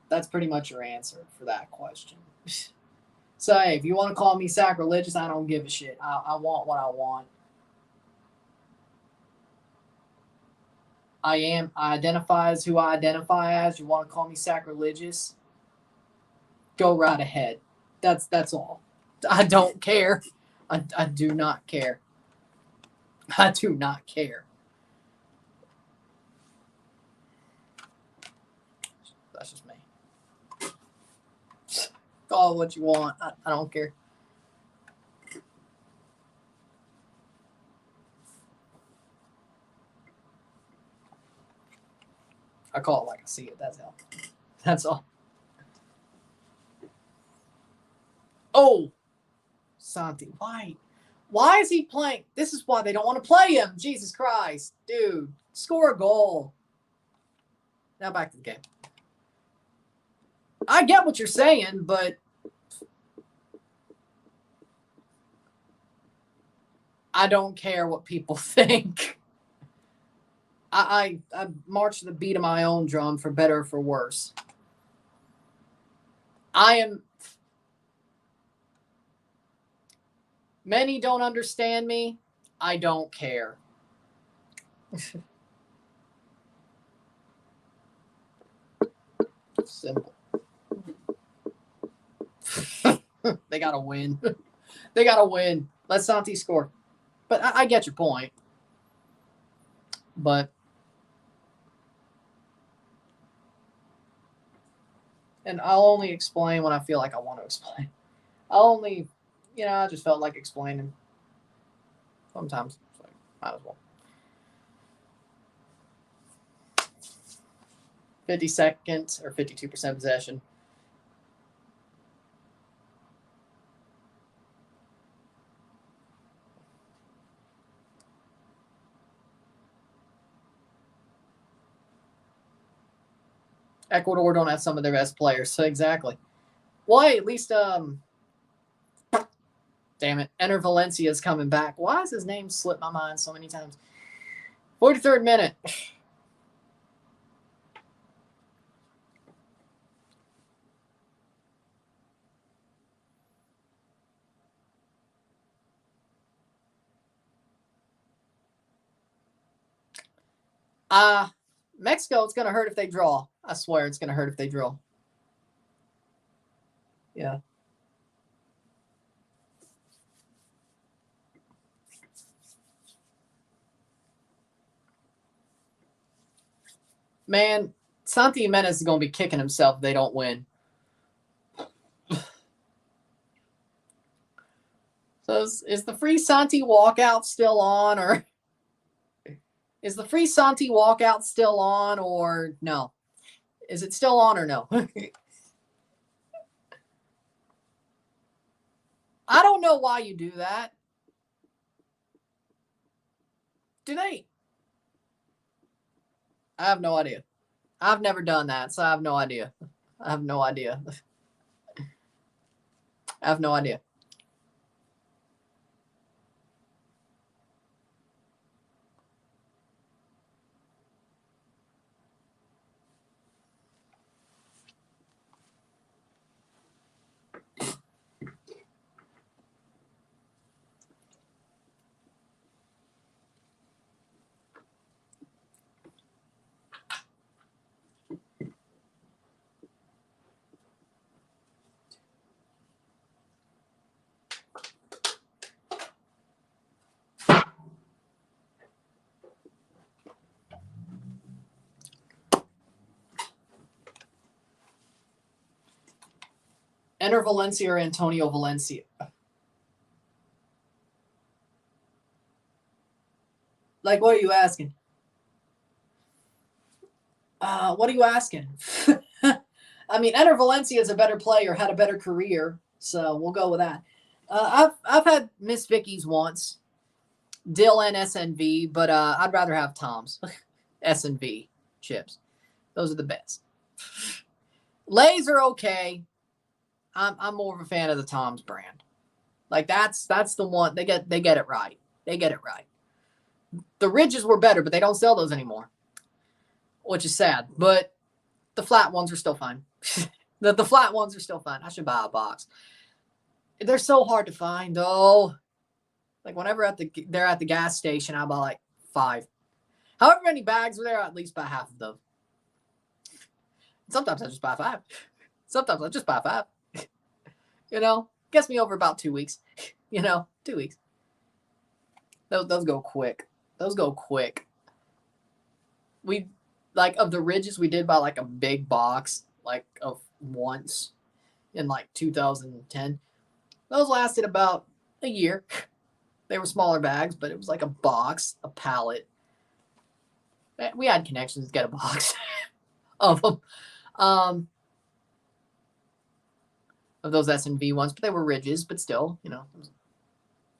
That's pretty much your answer for that question. So, hey, if you want to call me sacrilegious, I don't give a shit. I want what I want. I identify as who I identify as. You want to call me sacrilegious? Go right ahead. That's all. I don't care. I do not care. I do not care. That's just me. Call it what you want. I don't care. I call it like I see it. That's all. That's all. Oh, Santi, why is he playing? This is why they don't want to play him. Jesus Christ, dude, score a goal. Now back to the game. I get what you're saying, but I don't care what people think. I march to the beat of my own drum, for better or for worse. Many don't understand me. I don't care. Simple. They got to win. They got to win. Let Santi score. But I get your point. But and I'll only explain when I feel like I want to explain. I just felt like explaining. Sometimes, so might as well. 52nd or 52% possession. Ecuador don't have some of their best players, so exactly. Why at least damn it, Enter Valencia's coming back. Why has his name slipped my mind so many times? 43rd minute. Mexico, it's going to hurt if they draw. I swear it's going to hurt if they draw. Yeah. Man, Santi Jimenez is going to be kicking himself if they don't win. So is the free Santi walkout still on, or is the free Santi walkout still on, or no? Is it still on or no? I don't know why you do that. Do they? I have no idea. I've never done that, so I have no idea. I have no idea. I have no idea. Enter Valencia or Antonio Valencia. Like, what are you asking? What are you asking? I mean, Enter Valencia is a better player, had a better career, so we'll go with that. I've had Miss Vicky's once, Dill and SNV, but I'd rather have Tom's SNV chips. Those are the best. Lays are okay. I'm more of a fan of the Tom's brand. Like that's the one they get it right. They get it right. The Ridges were better, but they don't sell those anymore, which is sad. But the flat ones are still fine. the flat ones are still fine. I should buy a box. They're so hard to find, though. Like whenever they're at the gas station, I buy like 5. However many bags are there, I at least buy half of them. Sometimes I just buy 5. Sometimes I just buy 5. Gets me over about 2 weeks. 2 weeks. Those go quick. Those go quick. We, like, of the Ridges, we did buy, like, a big box, like, of once in, like, 2010. Those lasted about a year. They were smaller bags, but it was like a box, a pallet. We had connections to get a box of them. Of those S&V ones, but they were Ridges, but still,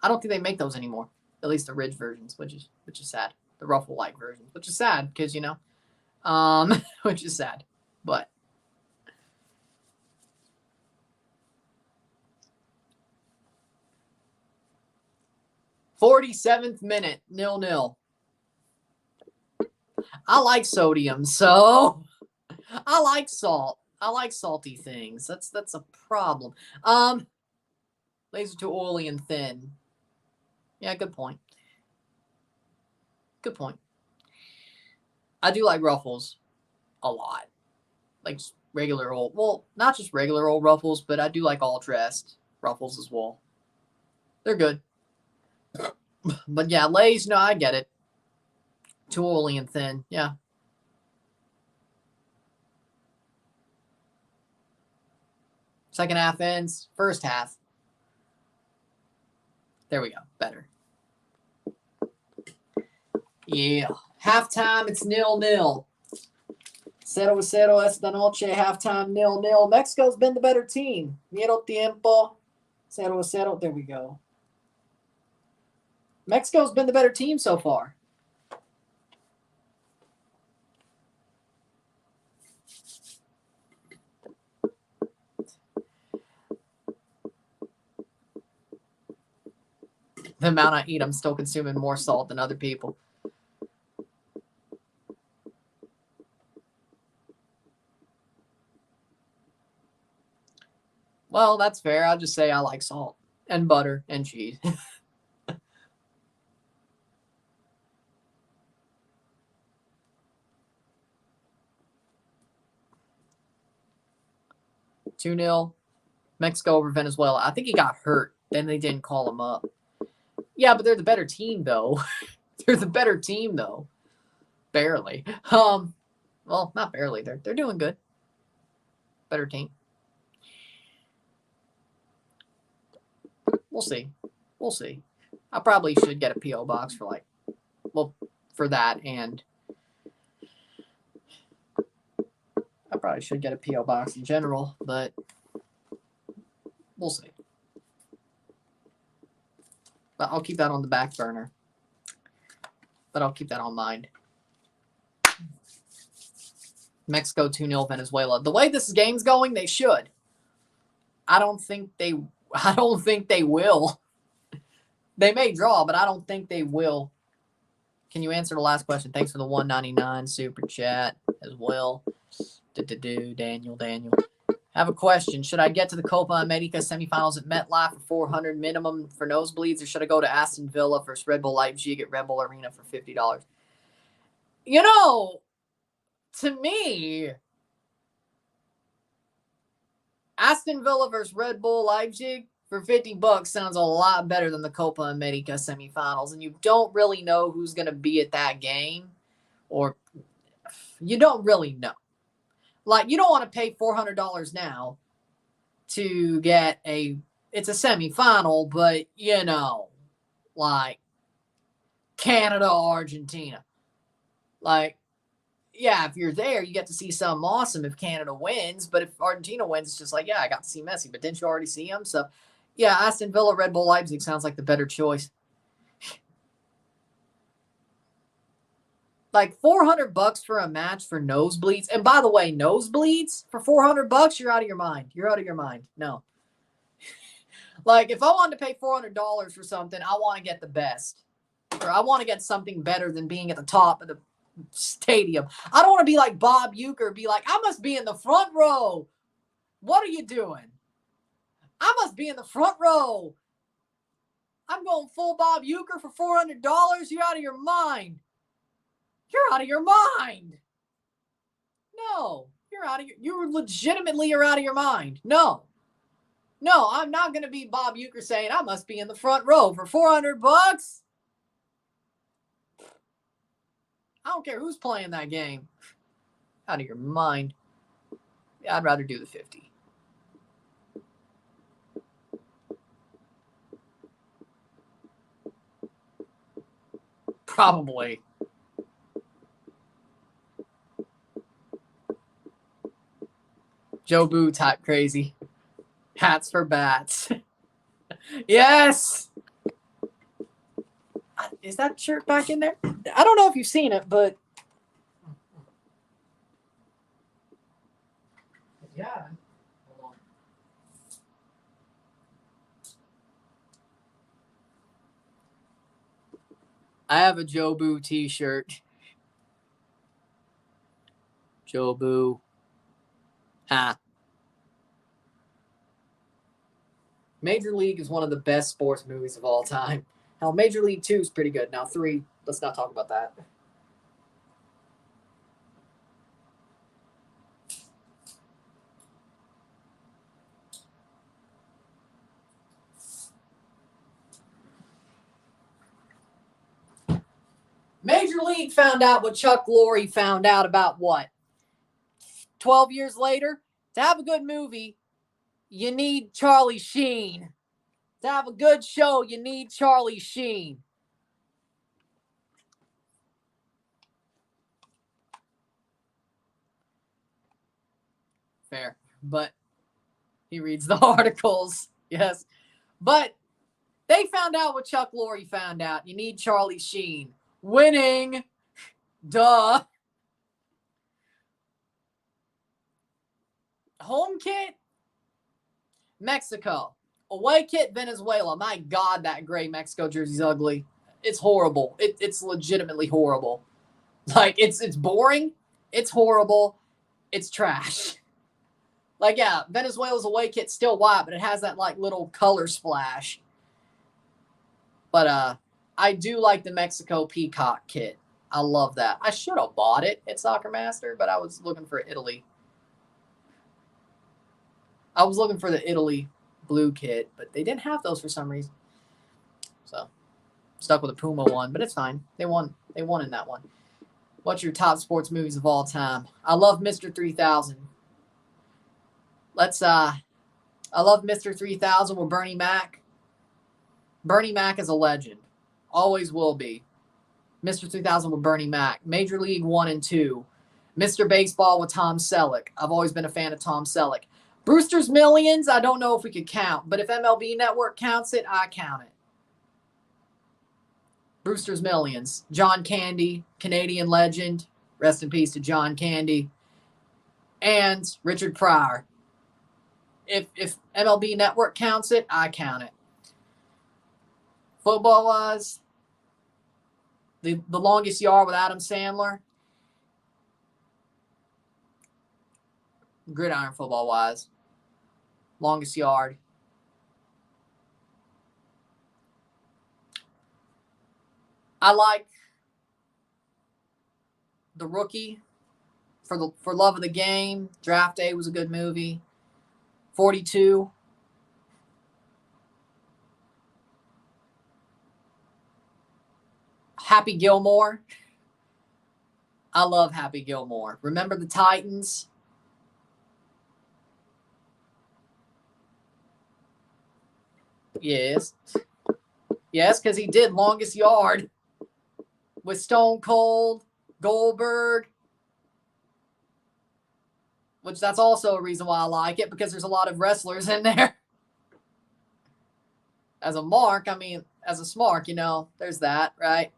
I don't think they make those anymore. At least the Ridge versions, which is sad. The Ruffle-like versions, which is sad because, which is sad. But 47th minute, 0-0. I like sodium, so I like salt. I like salty things. That's a problem. Laser too oily and thin. Yeah, good point. Good point. I do like Ruffles a lot. Like regular old, well, not just regular old Ruffles, but I do like all dressed Ruffles as well. They're good. But yeah, Lay's, no, I get it. Too oily and thin. Yeah. Second half ends. First half. There we go. Better. Yeah. Halftime, it's 0-0. 0-0 esta noche. Halftime, 0-0. Mexico's been the better team. Middle tiempo. 0-0. There we go. Mexico's been the better team so far. The amount I eat, I'm still consuming more salt than other people. Well, that's fair. I'll just say I like salt and butter and cheese. Two 0 Mexico over Venezuela. I think he got hurt. Then they didn't call him up. Yeah, but they're the better team, though. They're the better team, though. Barely. Well, Well, not barely. They're doing good. Better team. We'll see. We'll see. I probably should get a P.O. box for like, well, for that, and I probably should get a P.O. box in general, but we'll see. But I'll keep that on the back burner. But I'll keep that on mind. Mexico 2-0 Venezuela. The way this game's going, they should. I don't think they will. They may draw, but I don't think they will. Can you answer the last question? Thanks for the $1.99 super chat as well. Daniel. I have a question. Should I get to the Copa America semifinals at MetLife for $400 minimum for nosebleeds, or should I go to Aston Villa versus Red Bull Leipzig at Red Bull Arena for $50? You know, to me, Aston Villa versus Red Bull Leipzig for $50 sounds a lot better than the Copa America semifinals, and you don't really know who's going to be at that game, or you don't really know. Like, you don't want to pay $400 now to get it's a semifinal, but, you know, like Canada, Argentina. Like, yeah, if you're there, you get to see something awesome if Canada wins. But if Argentina wins, it's just like, yeah, I got to see Messi. But didn't you already see him? So, yeah, Aston Villa, Red Bull Leipzig sounds like the better choice. Like $400 for a match for nosebleeds. And by the way, nosebleeds for $400, you're out of your mind. You're out of your mind. No. Like, if I wanted to pay $400 for something, I want to get the best. Or I want to get something better than being at the top of the stadium. I don't want to be like Bob Uecker, be like, I must be in the front row. What are you doing? I must be in the front row. I'm going full Bob Uecker for $400. You're out of your mind. You're out of your mind. No, you legitimately are out of your mind. No, I'm not going to be Bob Uecker saying I must be in the front row for $400. I don't care who's playing that game. Out of your mind. Yeah, I'd rather do the 50. Probably. Joe Boo type crazy. Hats for bats. Yes! Is that shirt back in there? I don't know if you've seen it, but... Yeah. Hold on. I have a Joe Boo t-shirt. Joe Boo. Ha. Major League is one of the best sports movies of all time. Hell, Major League 2 is pretty good. Now 3, let's not talk about that. Major League found out what Chuck Lorre found out about what? 12 years later? To have a good movie, you need Charlie Sheen. To have a good show, you need Charlie Sheen. Fair. But he reads the articles. Yes. But they found out what Chuck Lorre found out. You need Charlie Sheen. Winning. Duh. Home kit, Mexico. Away kit, Venezuela. My God, that gray Mexico jersey's ugly. It's horrible. It's legitimately horrible. Like, it's boring. It's horrible. It's trash. Like, yeah, Venezuela's away kit's still white, but it has that, like, little color splash. But I do like the Mexico Peacock kit. I love that. I should have bought it at Soccer Master, but I was looking for Italy. I was looking for the Italy blue kit, but they didn't have those for some reason. So, stuck with a Puma one, but it's fine. They won in that one. What's your top sports movies of all time? I love Mr. 3000. I love Mr. 3000 with Bernie Mac. Bernie Mac is a legend. Always will be. Mr. 3000 with Bernie Mac. Major League 1 and 2. Mr. Baseball with Tom Selleck. I've always been a fan of Tom Selleck. Brewster's Millions, I don't know if we could count, but if MLB Network counts it, I count it. Brewster's Millions. John Candy, Canadian legend. Rest in peace to John Candy. And Richard Pryor. If MLB Network counts it, I count it. Football-wise, the longest yard with Adam Sandler. Gridiron football-wise. Longest yard. I like The Rookie for love of the game. Draft Day was a good movie. 42. Happy Gilmore. I love Happy Gilmore. Remember the Titans? Yes. Yes, because he did Longest Yard with Stone Cold, Goldberg, which that's also a reason why I like it, because there's a lot of wrestlers in there. As a mark, as a smart, there's that, right?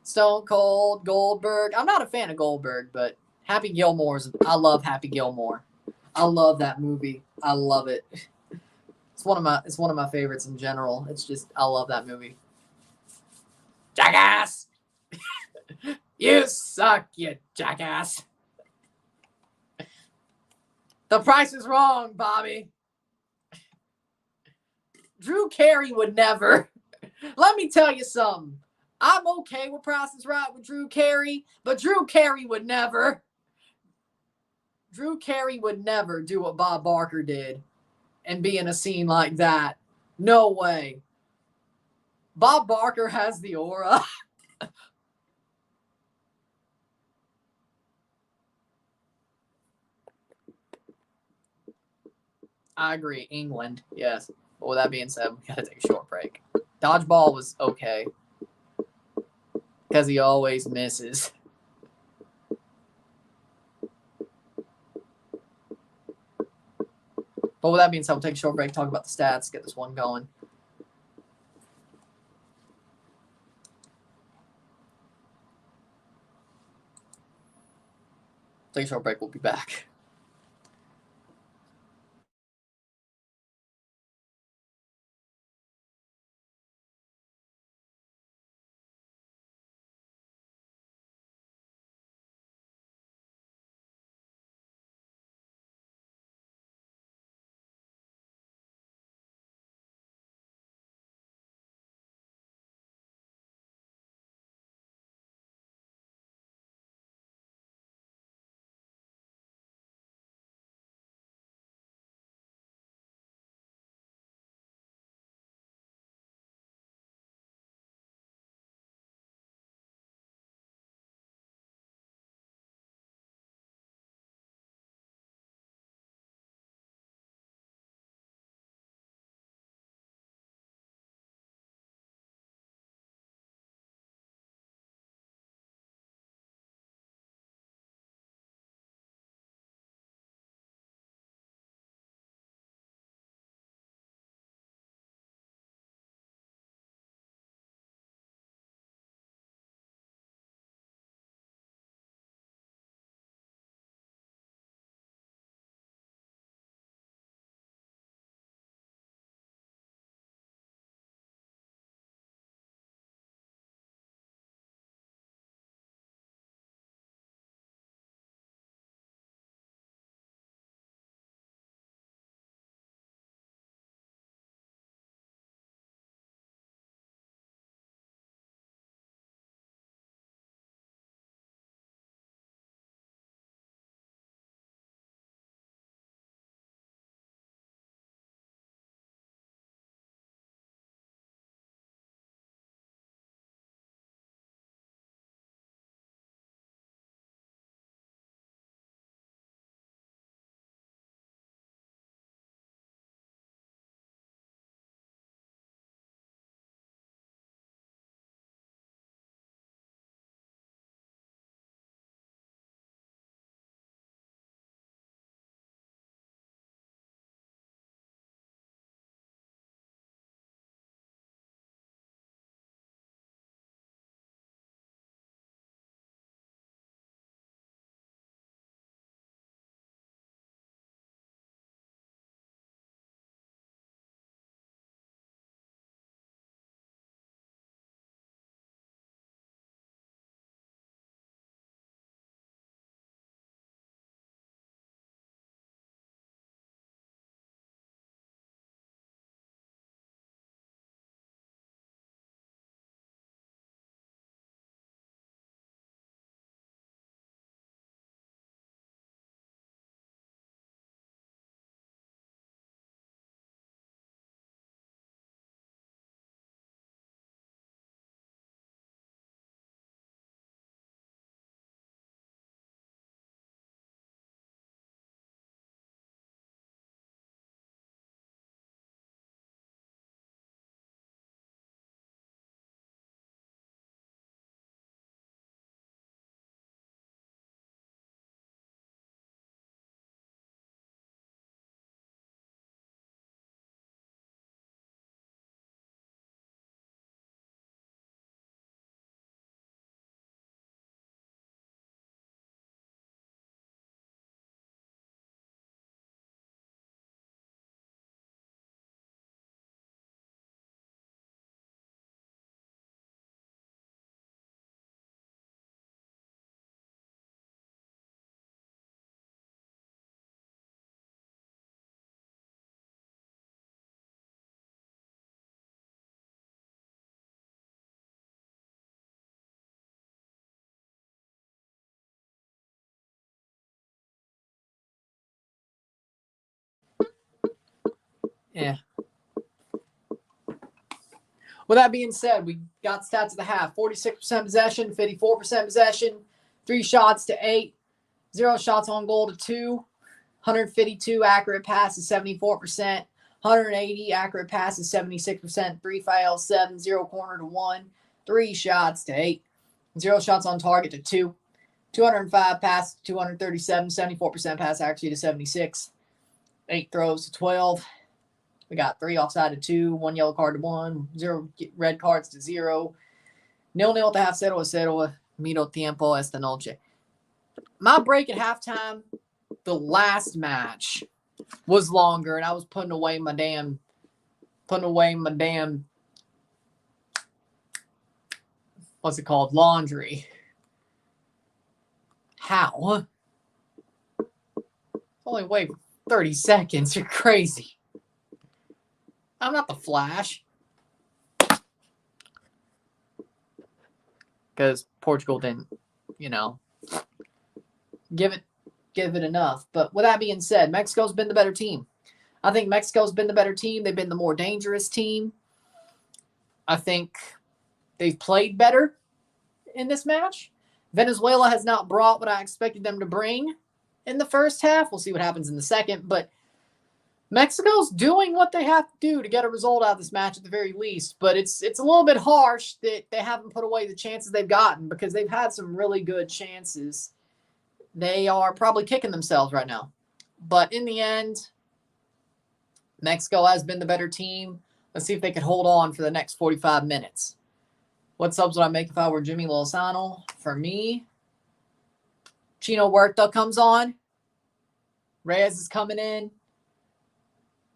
Stone Cold, Goldberg. I'm not a fan of Goldberg, but Happy I love Happy Gilmore. I love that movie. I love it. It's one of my favorites in general. It's just, I love that movie. Jackass! You suck, you jackass. The price is wrong, Bobby. Drew Carey would never. Let me tell you something. I'm okay with Price is Right with Drew Carey, but Drew Carey would never. Drew Carey would never do what Bob Barker did and be in a scene like that. No way. Bob Barker has the aura. I agree. England, yes. But with that being said, we got to take a short break. Dodgeball was okay because he always misses. But with that being said, we'll take a short break, talk about the stats, get this one going. Take a short break. We'll be back. Yeah. With that being said, we got stats of the half. 46% possession, 54% possession, 3 shots to 8, 0 shots on goal to 2, 152 accurate passes, 74%, 180 accurate passes, 76%, 3 fouls, 7, 0 corner to 1, 3 shots to 8, 0 shots on target to 2, 205 passes to 237, 74% pass accuracy to 76, 8 throws to 12. We got 3 offside to 2, 1 yellow card to 1, 0 red cards to 0. 0-0 at the half, 0-0, medio tiempo esta noche. My break at halftime, the last match, was longer, and I was putting away my damn, what's it called, laundry. How? Only wait 30 seconds. You're crazy. I'm not the Flash. Because Portugal didn't, give it enough. But with that being said, Mexico's been the better team. I think Mexico's been the better team. They've been the more dangerous team. I think they've played better in this match. Venezuela has not brought what I expected them to bring in the first half. We'll see what happens in the second. But Mexico's doing what they have to do to get a result out of this match at the very least. But it's a little bit harsh that they haven't put away the chances they've gotten because they've had some really good chances. They are probably kicking themselves right now. But in the end, Mexico has been the better team. Let's see if they can hold on for the next 45 minutes. What subs would I make if I were Jimmy Lozano? For me, Chino Huerta comes on. Reyes is coming in.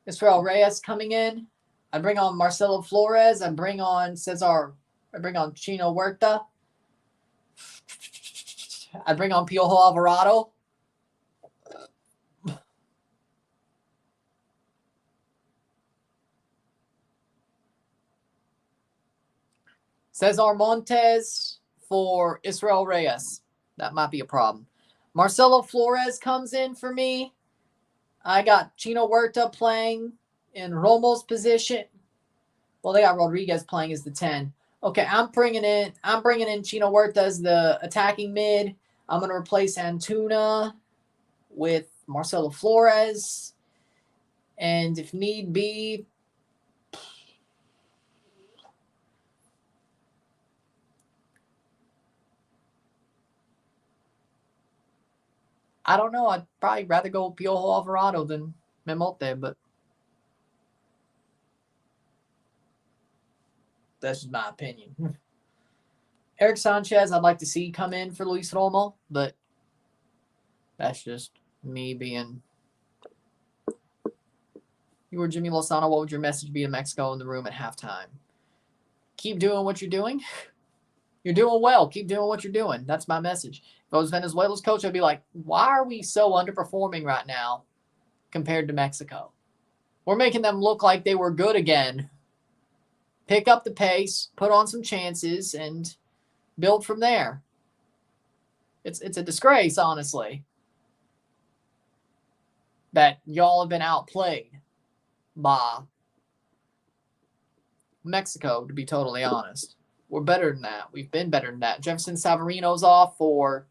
Israel Reyes coming in. I bring on Marcelo Flores. I bring on Cesar. I bring on Chino Huerta. I bring on Piojo Alvarado. Cesar Montes for Israel Reyes. That might be a problem. Marcelo Flores comes in for me. I got Chino Huerta playing in Romo's position. Well, they got Rodriguez playing as the 10. Okay, I'm bringing in Chino Huerta as the attacking mid. I'm going to replace Antuna with Marcelo Flores. And if need be, I don't know. I'd probably rather go Piojo Alvarado than Memote, but that's just my opinion. Eric Sanchez, I'd like to see come in for Luis Romo, but that's just me being. You were Jimmy Lozano. What would your message be to Mexico in the room at halftime? Keep doing what you're doing. You're doing well. Keep doing what you're doing. That's my message. If I was Venezuela's coach, I'd be like, why are we so underperforming right now compared to Mexico? We're making them look like they were good again. Pick up the pace, put on some chances, and build from there. It's a disgrace, honestly, that y'all have been outplayed by Mexico, to be totally honest. We're better than that. We've been better than that. Jefferson Savarino's off for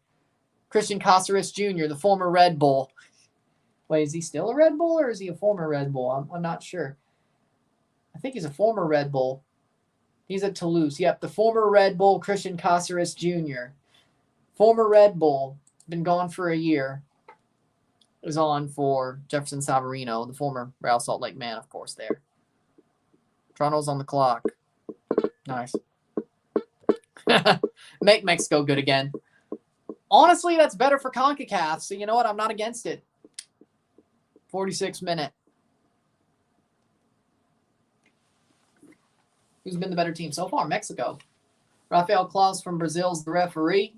Christian Cáceres Jr., the former Red Bull. Wait, is he still a Red Bull or is he a former Red Bull? I'm not sure. I think he's a former Red Bull. He's at Toulouse. Yep, the former Red Bull, Christian Cáceres Jr. Former Red Bull, been gone for a year, is on for Jefferson Savarino, the former Real Salt Lake man, of course, there. Toronto's on the clock. Nice. Make Mexico good again. Honestly, that's better for CONCACAF, so you know what? I'm not against it. 46-minute. Who's been the better team so far? Mexico. Rafael Claus from Brazil's the referee.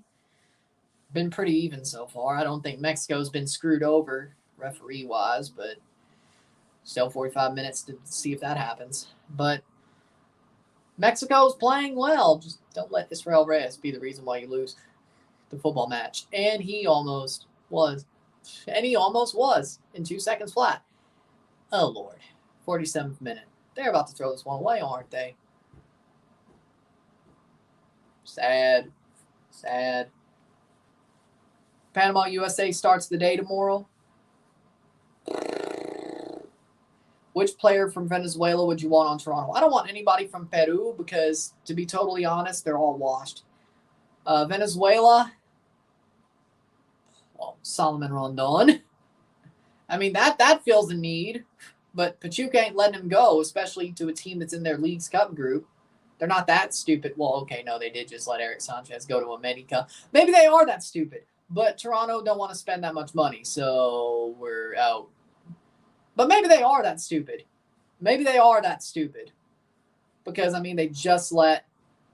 Been pretty even so far. I don't think Mexico's been screwed over referee-wise, but still 45 minutes to see if that happens. But Mexico's playing well. Just don't let Israel Reyes be the reason why you lose the football match. And he almost was. And he almost was in 2 seconds flat. Oh, Lord. 47th minute. They're about to throw this one away, aren't they? Sad. Sad. Panama, USA starts the day tomorrow. Which player from Venezuela would you want on Toronto? I don't want anybody from Peru because, to be totally honest, they're all washed. Venezuela, well, Solomon Rondon. I mean, that feels the need, but Pachuca ain't letting him go, especially to a team that's in their League's Cup group. They're not that stupid. Well, okay, no, they did just let Eric Sanchez go to America. Maybe they are that stupid, but Toronto don't want to spend that much money, so we're out. But maybe they are that stupid. Maybe they are that stupid. Because, I mean, they just let...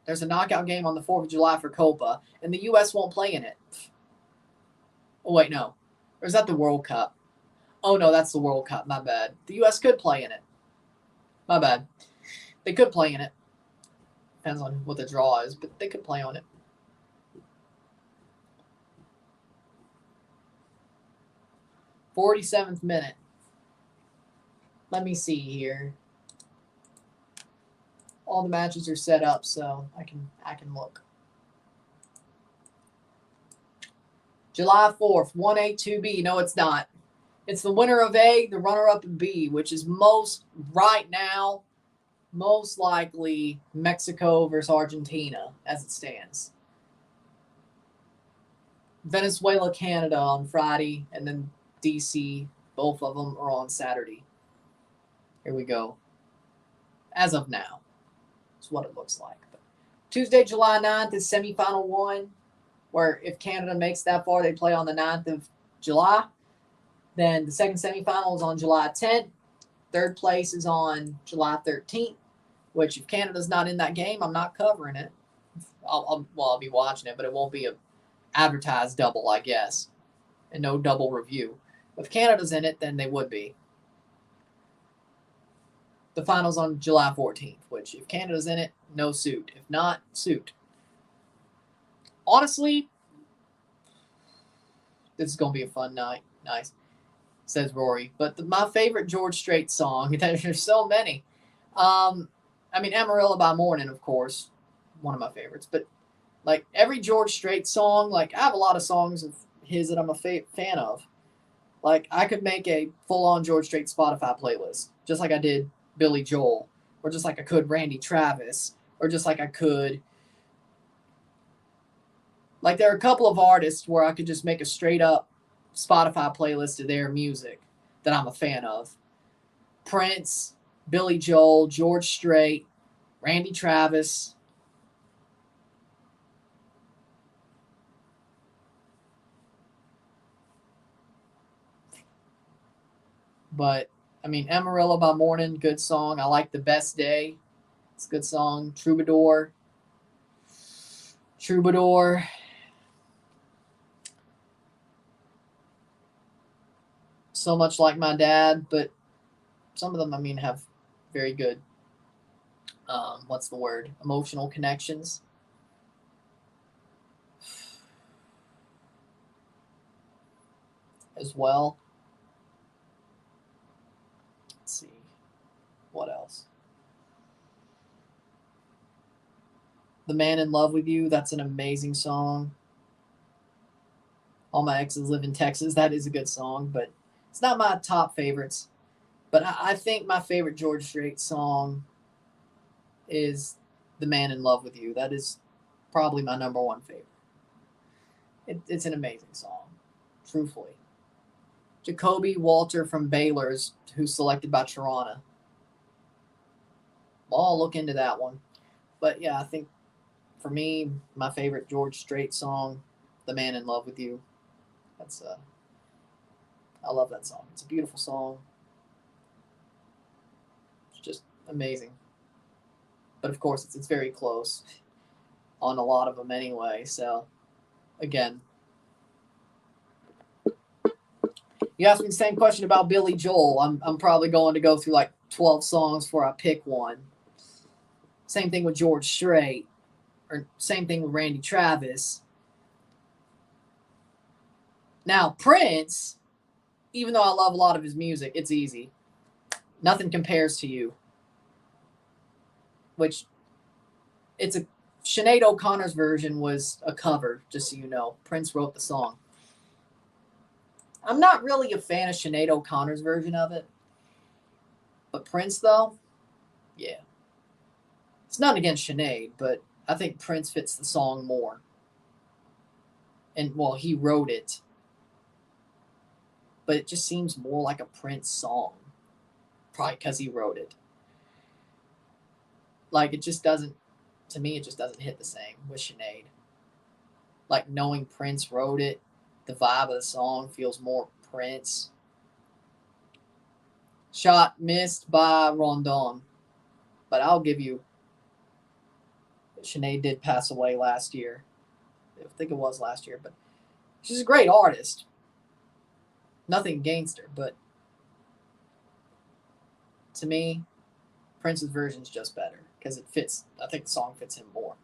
There's a knockout game on the 4th of July for Copa, and the U.S. won't play in it. Oh, wait, no. Or is that the World Cup? Oh, no, that's the World Cup. My bad. The U.S. could play in it. My bad. They could play in it. Depends on what the draw is, but they could play on it. "47th minute. Let me see here. All the matches are set up, so I can look. July 4th, 1A, 2B. No, it's not. It's the winner of A, the runner-up in B, which is right now, most likely Mexico versus Argentina as it stands. Venezuela, Canada on Friday, and then DC, both of them are on Saturday. Here we go. As of now, it's what it looks like. But Tuesday, July 9th is semifinal 1, where if Canada makes that far, they play on the 9th of July. Then the second semifinal is on July 10th. Third place is on July 13th, which if Canada's not in that game, I'm not covering it. I'll be watching it, but it won't be a advertised double, I guess, and no double review. If Canada's in it, then they would be. The final's on July 14th, which if Canada's in it, no suit. If not, suit. Honestly, this is going to be a fun night. Nice, says Rory. But my favorite George Strait song, there's so many. I mean, Amarillo by Morning, of course, one of my favorites. But, like, every George Strait song, like, I have a lot of songs of his that I'm a fan of. Like, I could make a full-on George Strait Spotify playlist, just like I did Billy Joel, or just like I could Randy Travis, or just like I could... Like, there are a couple of artists where I could just make a straight-up Spotify playlist of their music that I'm a fan of. Prince, Billy Joel, George Strait, Randy Travis. But, I mean, Amarillo by Morning, good song. I like The Best Day. It's a good song. Troubadour. So Much Like My Dad, but some of them, I mean, have very good, what's the word? Emotional connections. As well. Let's see. What else? The Man in Love with You, that's an amazing song. All My Exes Live in Texas, that is a good song, but it's not my top favorites. But I think my favorite George Strait song is The Man in Love with You. That is probably my number one favorite. It's an amazing song, truthfully. Jacoby Walter from Baylor's, who's selected by Toronto. Well, I'll look into that one. But yeah, I think for me, my favorite George Strait song, The Man in Love with You. That's I love that song. It's a beautiful song. It's just amazing. But of course, it's very close on a lot of them anyway. So, again, you asked me the same question about Billy Joel. I'm probably going to go through like 12 songs before I pick one. Same thing with George Strait, or same thing with Randy Travis. Now, Prince, even though I love a lot of his music, it's easy. Nothing Compares to You, which it's a Sinead O'Connor's version was a cover, just so you know. Prince wrote the song. I'm not really a fan of Sinead O'Connor's version of it. But Prince, though, yeah. It's nothing against Sinead, but I think Prince fits the song more. And, well, he wrote it. But it just seems more like a Prince song. Probably because he wrote it. Like, it just doesn't, to me, it just doesn't hit the same with Sinead. Like, knowing Prince wrote it, the vibe of the song feels more Prince. Shot missed by Rondon. But I'll give you, Sinead did pass away last year. I think it was last year, but she's a great artist. Nothing against her, but to me, Prince's version is just better because it fits. I think the song fits him more.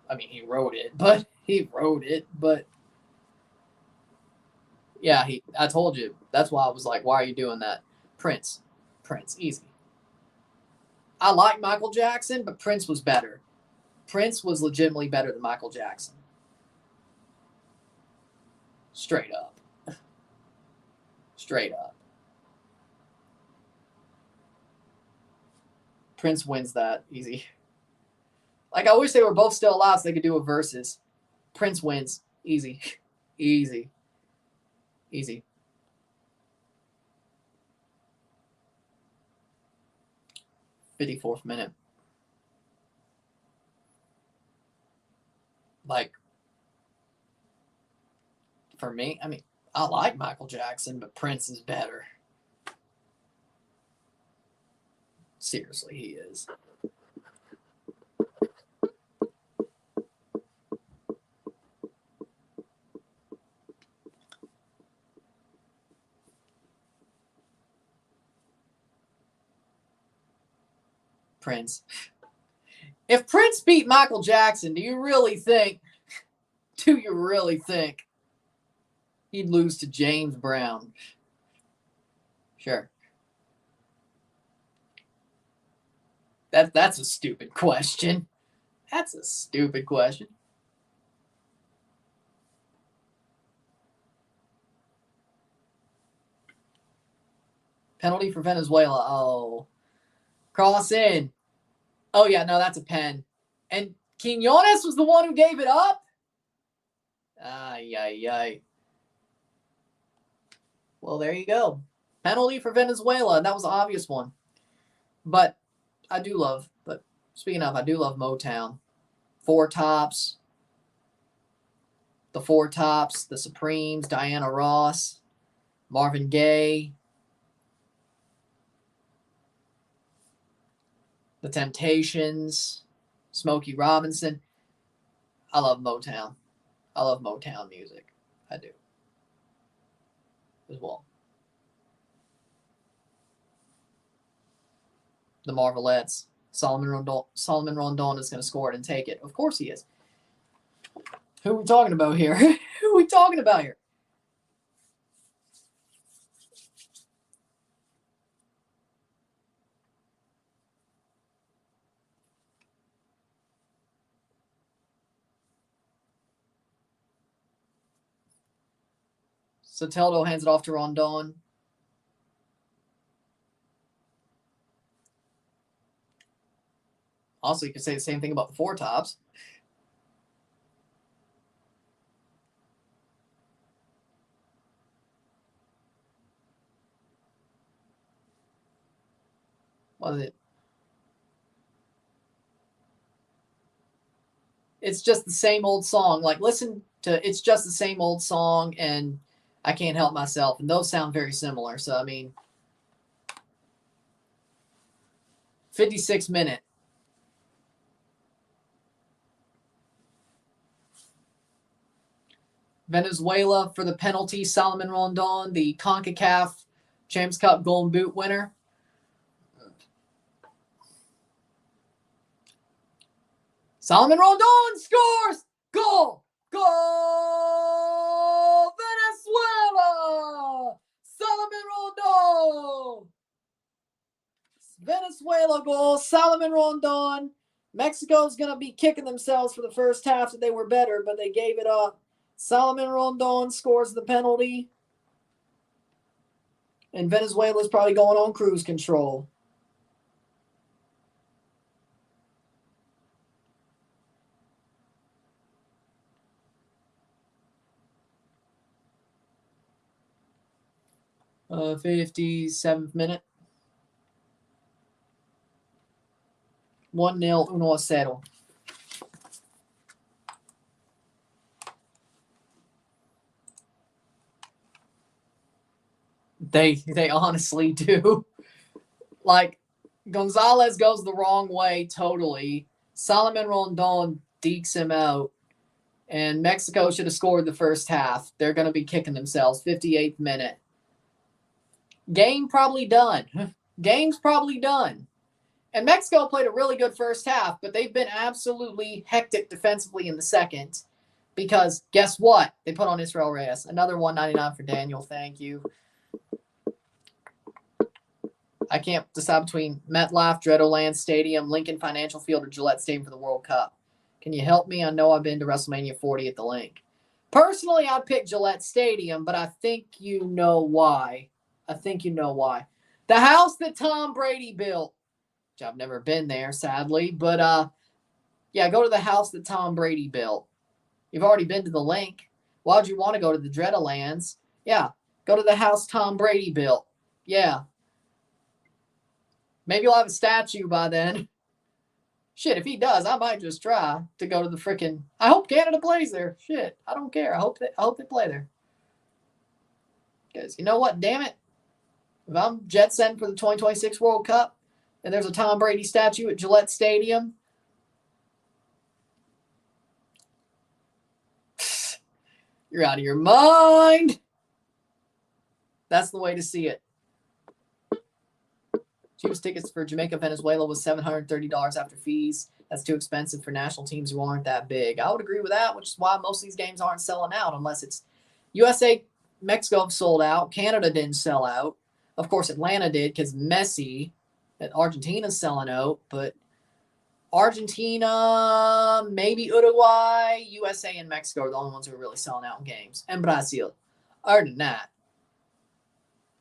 I mean, he wrote it, but yeah, I told you. That's why I was like, why are you doing that? Prince, easy. I like Michael Jackson, but Prince was better. Prince was legitimately better than Michael Jackson. Straight up. Straight up. Prince wins that easy. Like, I wish they were both still alive so they could do a versus. Prince wins. Easy. Easy. Easy. 54th minute. Like, for me, I mean, I like Michael Jackson, but Prince is better. Seriously, he is. Prince. If Prince beat Michael Jackson, do you really think he'd lose to James Brown? Sure. That's a stupid question. That's a stupid question. Penalty for Venezuela. Oh. Cross in. Oh, yeah, no, that's a pen. And Quinones was the one who gave it up? Ay, ay, ay. Well, there you go. Penalty for Venezuela. And that was an obvious one. But I do love Motown. Four Tops. The Four Tops. The Supremes. Diana Ross. Marvin Gaye. The Temptations. Smokey Robinson. I love Motown. I love Motown music. I do. As well. The Marvelettes. Solomon Rondon is going to score it and take it. Of course he is. Who are we talking about here? Who are we talking about here? Soteldo hands it off to Rondon. Also, you could say the same thing about the Four Tops. What is it? It's just the same old song. Like, listen to It's Just the Same Old Song and I Can't Help Myself. And those sound very similar. So, I mean, 56 minute. Venezuela for the penalty. Solomon Rondon, the CONCACAF Champions Cup Golden Boot winner. Solomon Rondon scores! Goal! Goal! Venezuela! Solomon Rondon! Venezuela goal. Salomon Rondon. Mexico's going to be kicking themselves for the first half that they were better, but they gave it up. Salomon Rondon scores the penalty. And Venezuela's probably going on cruise control. Uh, 57th minute. 1-0, 1-0. They honestly do. Like, Gonzalez goes the wrong way totally. Salomon Rondon dekes him out. And Mexico should have scored the first half. They're going to be kicking themselves. 58th minute. Game probably done. Game's probably done. And Mexico played a really good first half, but they've been absolutely hectic defensively in the second. Because guess what? They put on Israel Reyes. Another $1.99 for Daniel. Thank you. I can't decide between MetLife, Dreadland Stadium, Lincoln Financial Field, or Gillette Stadium for the World Cup. Can you help me? I know I've been to WrestleMania 40 at the link. Personally, I'd pick Gillette Stadium, but I think you know why. The house that Tom Brady built, which I've never been there, sadly, but yeah, go to the house that Tom Brady built. You've already been to the link. Why would you want to go to the Dreadlands? Yeah, go to the house Tom Brady built. Yeah. Maybe you'll have a statue by then. Shit, if he does, I might just try to go to the frickin'... I hope Canada plays there. Shit, I don't care. I hope they play there. Because you know what? Damn it. If I'm jet setting for the 2026 World Cup and there's a Tom Brady statue at Gillette Stadium, you're out of your mind. That's the way to see it. Cheapest tickets for Jamaica, Venezuela was $730 after fees. That's too expensive for national teams who aren't that big. I would agree with that, which is why most of these games aren't selling out unless it's USA, Mexico sold out. Canada didn't sell out. Of course, Atlanta did because Messi. Argentina's selling out, but Argentina, maybe Uruguay, USA, and Mexico are the only ones who are really selling out in games. And Brazil. Other than that,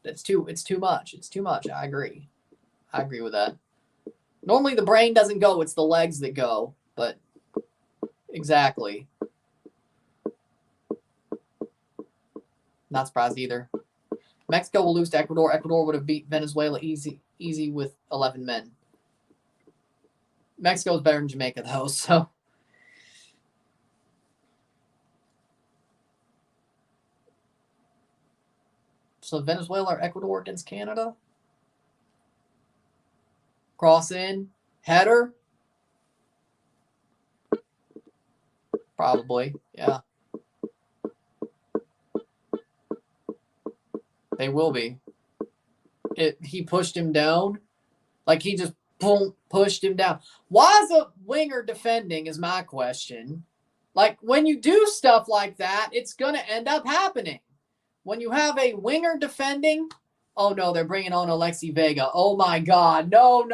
it's too much. It's too much. I agree with that. Normally the brain doesn't go, it's the legs that go. But exactly. Not surprised either. Mexico will lose to Ecuador. Ecuador would have beat Venezuela easy with 11 men. Mexico's better than Jamaica, though, so. So Venezuela or Ecuador against Canada? Cross in. Header? Probably, yeah. They will be. He pushed him down. Like he just pushed him down. Why is a winger defending is my question. Like when you do stuff like that, it's going to end up happening. When you have a winger defending, oh no, they're bringing on Alexi Vega. Oh my God. No.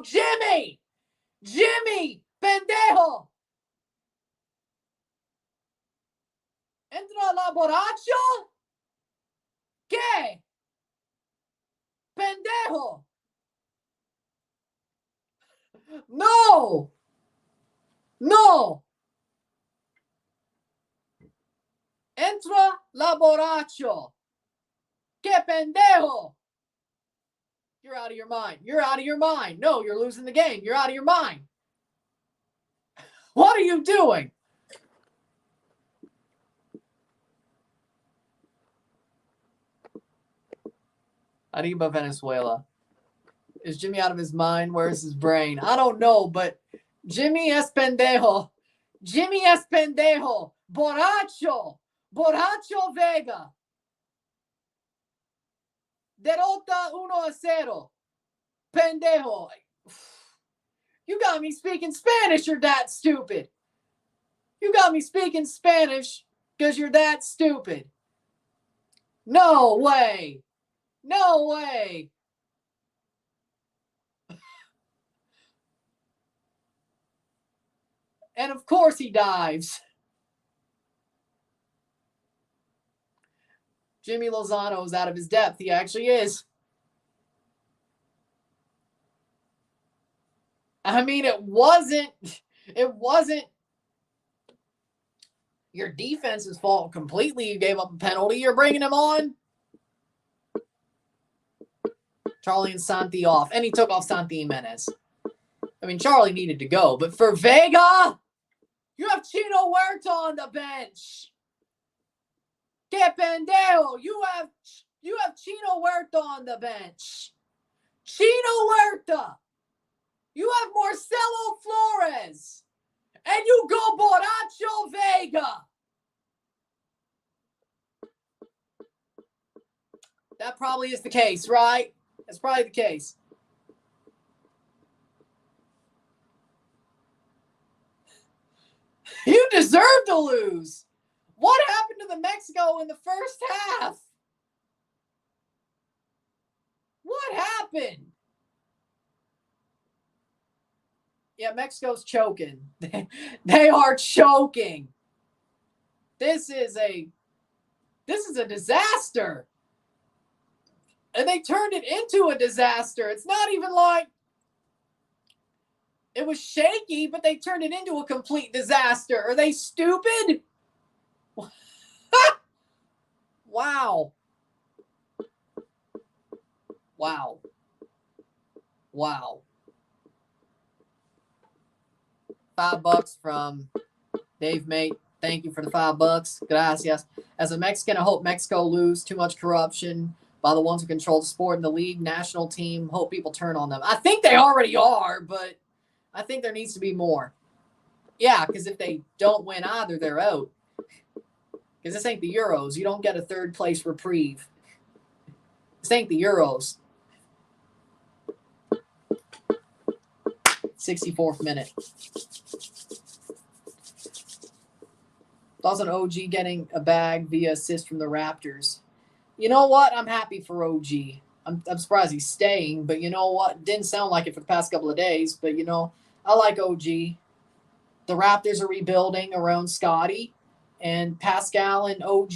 Jimmy! Pendejo! Entra la borracho? ¿Qué? Pendejo! No! Entra la borracho. Que pendejo. You're out of your mind. No, you're losing the game. You're out of your mind. What are you doing? Arriba, Venezuela. Is Jimmy out of his mind? Where's his brain? I don't know, but Jimmy es pendejo. Borracho Vega. Derrota 1-0. Pendejo. You got me speaking Spanish, you're that stupid. You got me speaking Spanish because you're that stupid. No way. And of course he dives. Jimmy Lozano is out of his depth. He actually is. I mean, it wasn't your defense's fault completely. You gave up a penalty. You're bringing him on. Charlie and Santi off. And he took off Santi Jimenez. I mean, Charlie needed to go. But for Vega, you have Chino Huerta on the bench. Que pendejo. You have Chino Huerta on the bench. Chino Huerta. You have Marcelo Flores. And you go Borracho Vega. That probably is the case, right? That's probably the case. You deserve to lose. What happened to the Mexico in the first half? What happened? Yeah, Mexico's choking. They are choking. This is a disaster. And they turned it into a disaster. It's not even like it was shaky, but they turned it into a complete disaster. Are they stupid? Wow. Wow. Wow. $5 from Dave Mate. Thank you for the $5. Gracias. As a Mexican, I hope Mexico lose. Too much corruption by the ones who control the sport in the league, national team. Hope people turn on them. I think they already are, but I think there needs to be more. Yeah, because if they don't win either, they're out. Because this ain't the Euros. You don't get a third place reprieve. This ain't the Euros. 64th minute. Thoughts on OG getting a bag via assist from the Raptors? You know what? I'm happy for OG. I'm surprised he's staying, but you know what? Didn't sound like it for the past couple of days, but you know, I like OG. The Raptors are rebuilding around Scotty, and Pascal and OG,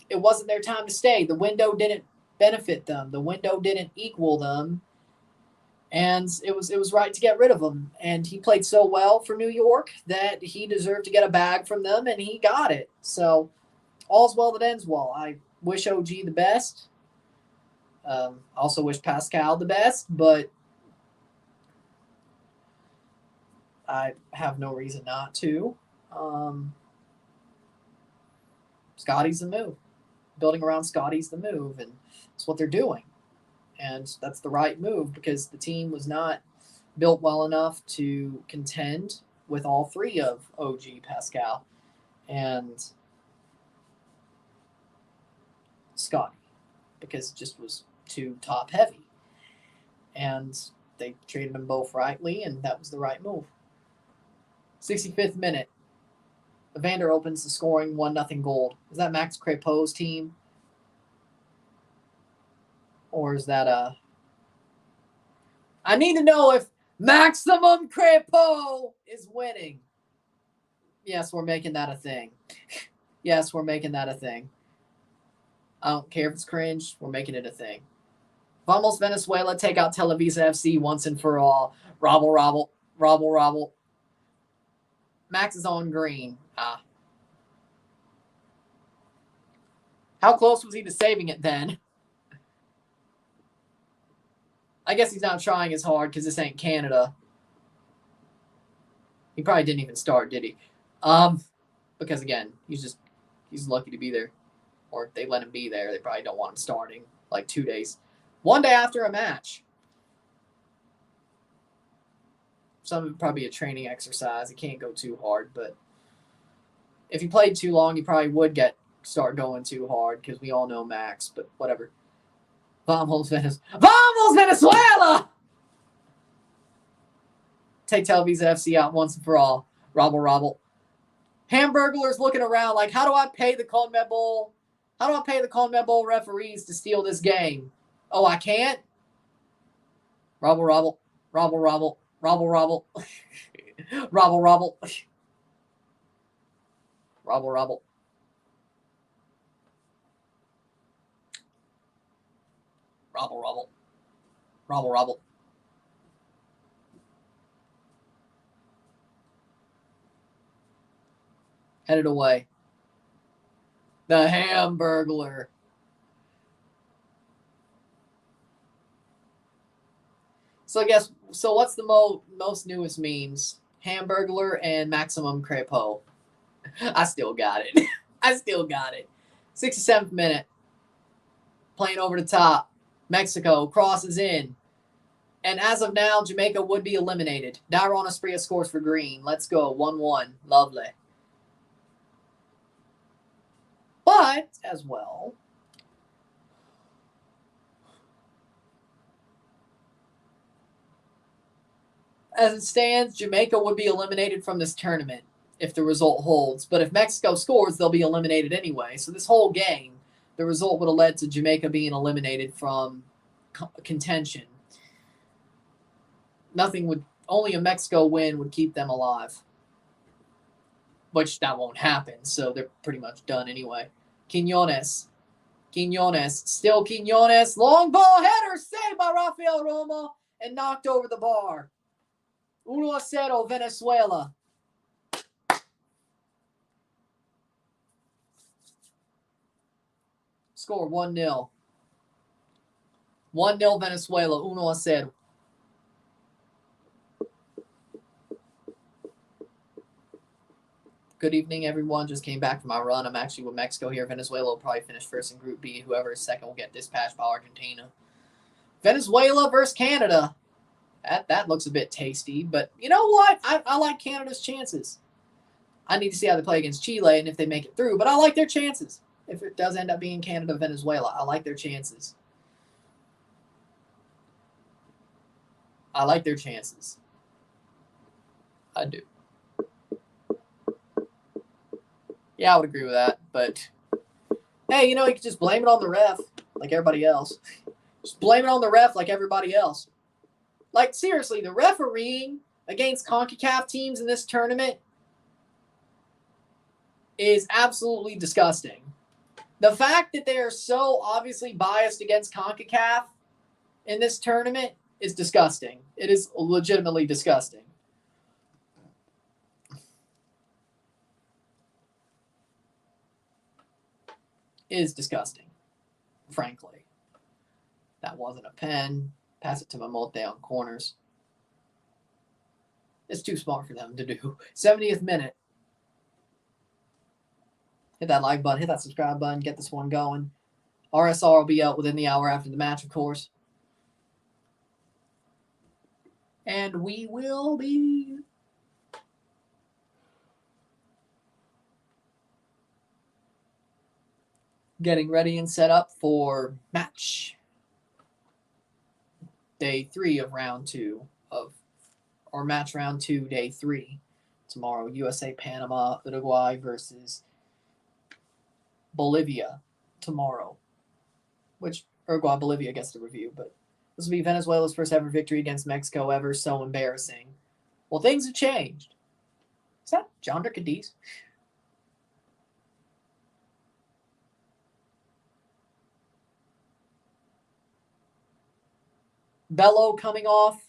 it wasn't their time to stay. The window didn't benefit them. The window didn't equal them. And it was right to get rid of him. And he played so well for New York that he deserved to get a bag from them, and he got it. So all's well that ends well. I wish OG the best. Also wish Pascal the best, but I have no reason not to. Scotty's the move. Building around Scotty's the move, and that's what they're doing. And that's the right move because the team was not built well enough to contend with all three of OG, Pascal, and Scotty because it just was too top heavy. And they traded them both rightly, and that was the right move. 65th minute. Evander opens the scoring 1-0 goal. Is that Max Crepeau's team? Or is that I need to know if Maximum Crepeau is winning. Yes, we're making that a thing. Yes, we're making that a thing. I don't care if it's cringe. We're making it a thing. Vamos Venezuela, take out Televisa FC once and for all. Robble. Max is on green. How close was he to saving it then? I guess he's not trying as hard because this ain't Canada. He probably didn't even start, did he? Because again, he's lucky to be there. Or if they let him be there, they probably don't want him starting like 2 days. 1 day after a match. Some of it probably a training exercise. He can't go too hard, but if he played too long, he probably would start going too hard because we all know Max, but whatever. Vamos Venezuela! Take Televisa FC out once and for all. Robble. Hamburglar's looking around like, how do I pay the CONMEBOL? How do I pay the CONMEBOL referees to steal this game? Oh, I can't? Robble. Robble, robble. Robble, robble. Robble, robble. Robble, robble. Headed away. The Hamburglar. So I guess, so what's the most newest memes? Hamburglar and Maximum Crepeau. I still got it. I still got it. 67th minute. Playing over the top. Mexico crosses in. And as of now, Jamaica would be eliminated. Dairon Asprilla scores for green. Let's go. 1-1. Lovely. But, as well, as it stands, Jamaica would be eliminated from this tournament if the result holds. But if Mexico scores, they'll be eliminated anyway. So this whole game, the result would have led to Jamaica being eliminated from contention. Only a Mexico win would keep them alive. Which that won't happen, so they're pretty much done anyway. Quiñones. Still Quiñones. Long ball header saved by Rafael Roma and knocked over the bar. 1-0 Venezuela. Score 1-0. 1-0 Venezuela. 1-0. Good evening, everyone. Just came back from my run. I'm actually with Mexico here. Venezuela will probably finish first in Group B. Whoever is second will get dispatched by Argentina. Venezuela versus Canada. That looks a bit tasty. But you know what? I like Canada's chances. I need to see how they play against Chile and if they make it through. But I like their chances. If it does end up being Canada-Venezuela, I like their chances. I like their chances. I do. Yeah, I would agree with that. But, hey, you could just blame it on the ref like everybody else. Just blame it on the ref like everybody else. Like, seriously, the refereeing against CONCACAF teams in this tournament is absolutely disgusting. The fact that they are so obviously biased against CONCACAF in this tournament is disgusting. It is legitimately disgusting. Is disgusting, frankly. That wasn't a pen. Pass it to Mamote on corners. It's too smart for them to do. 70th minute. Hit that like button. Hit that subscribe button. Get this one going. RSR will be out within the hour after the match, of course. And we will be getting ready and set up for match day 3 of round 2 or match round 2, day 3. Tomorrow, USA, Panama, Uruguay versus Bolivia tomorrow. Which Uruguay, Bolivia gets the review, but this will be Venezuela's first ever victory against Mexico ever. So embarrassing. Well, things have changed. Is that John Cadiz? Bello coming off.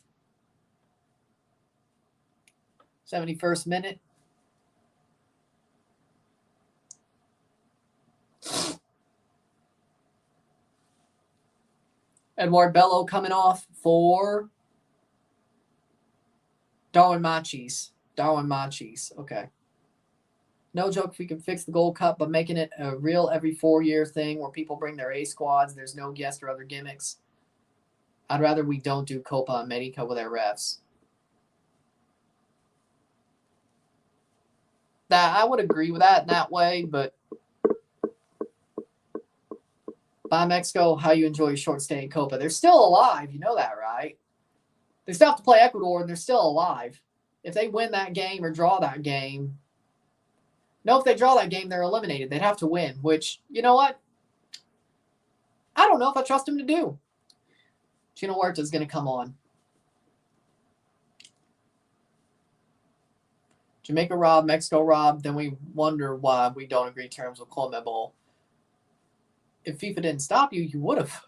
71st minute. Edward Bello coming off for Darwin Machis. Okay. No joke if we can fix the Gold Cup by making it a real every 4-year thing where people bring their A squads. There's no guest or other gimmicks. I'd rather we don't do Copa America with our refs. That I would agree with that in that way, but by Mexico, how you enjoy your short stay in Copa. They're still alive. You know that, right? They still have to play Ecuador, and they're still alive. If they win that game or draw that game, no, if they draw that game, they're eliminated. They'd have to win, which, you know what? I don't know if I trust them to do. Chino Huerta is going to come on. Jamaica robbed, Mexico robbed. Then we wonder why we don't agree terms with CONMEBOL. If FIFA didn't stop you, you would have.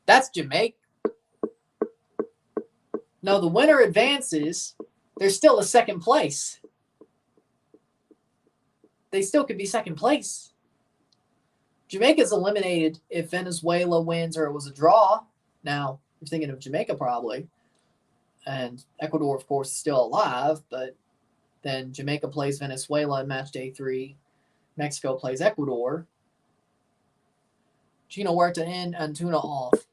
That's Jamaica. No, the winner advances. There's still a second place. They still could be second place. Jamaica's eliminated if Venezuela wins or it was a draw. Now, you're thinking of Jamaica probably. And Ecuador, of course, is still alive, but then Jamaica plays Venezuela in match day 3. Mexico plays Ecuador. Gino Huerta in, Antuna off.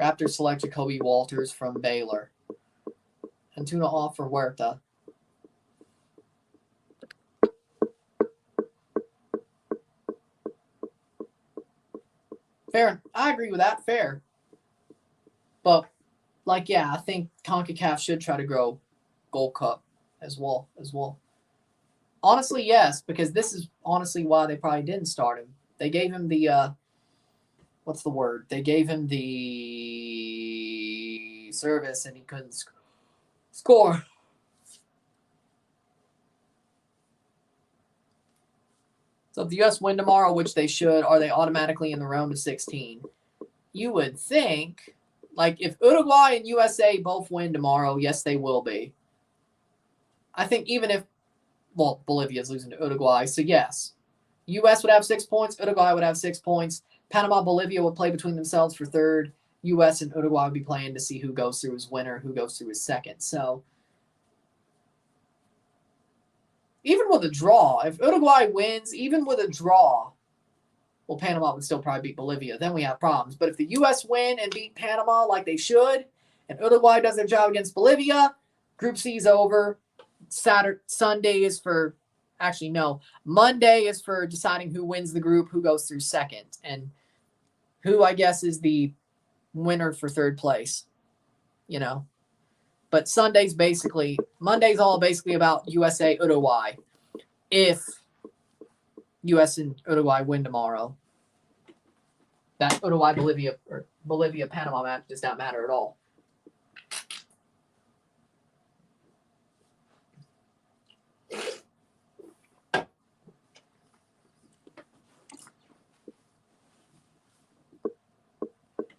Raptors select Jacoby Walters from Baylor. Antuna off for Huerta. Fair. I agree with that. Fair. But, like, yeah, I think CONCACAF should try to grow Gold Cup as well. Honestly, yes, because this is honestly why they probably didn't start him. They gave him the, what's the word? They gave him the service and he couldn't score. So if the U.S. win tomorrow, which they should, are they automatically in the round of 16? You would think, like, if Uruguay and USA both win tomorrow, yes, they will be. I think even if, well, Bolivia's losing to Uruguay, so yes. U.S. would have 6 points, Uruguay would have 6 points. Panama, Bolivia would play between themselves for third. U.S. and Uruguay would be playing to see who goes through as winner, who goes through as second. So even with a draw, if Uruguay wins, even with a draw, well, Panama would still probably beat Bolivia. Then we have problems. But if the U.S. win and beat Panama like they should, and Uruguay does their job against Bolivia, Group C is over. Sunday is for, actually, no. Monday is for deciding who wins the group, who goes through second, and who, I guess, is the winner for third place, you know. But Monday's all basically about USA, Uruguay. If U.S. and Uruguay win tomorrow, that Uruguay-Bolivia or Bolivia-Panama match does not matter at all.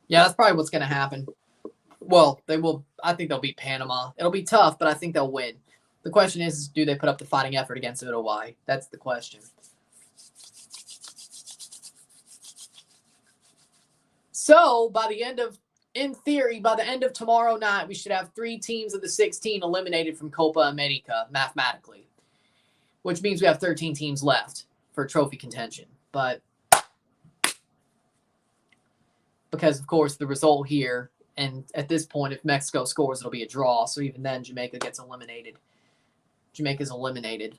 Yeah, that's probably what's going to happen. Well, they will. I think they'll beat Panama. It'll be tough, but I think they'll win. The question is do they put up the fighting effort against Uruguay? That's the question. So, in theory, by the end of tomorrow night, we should have 3 teams of the 16 eliminated from Copa America, mathematically. Which means we have 13 teams left for trophy contention. But because, of course, the result here, and at this point, if Mexico scores, it'll be a draw. So even then, Jamaica gets eliminated. Jamaica's eliminated.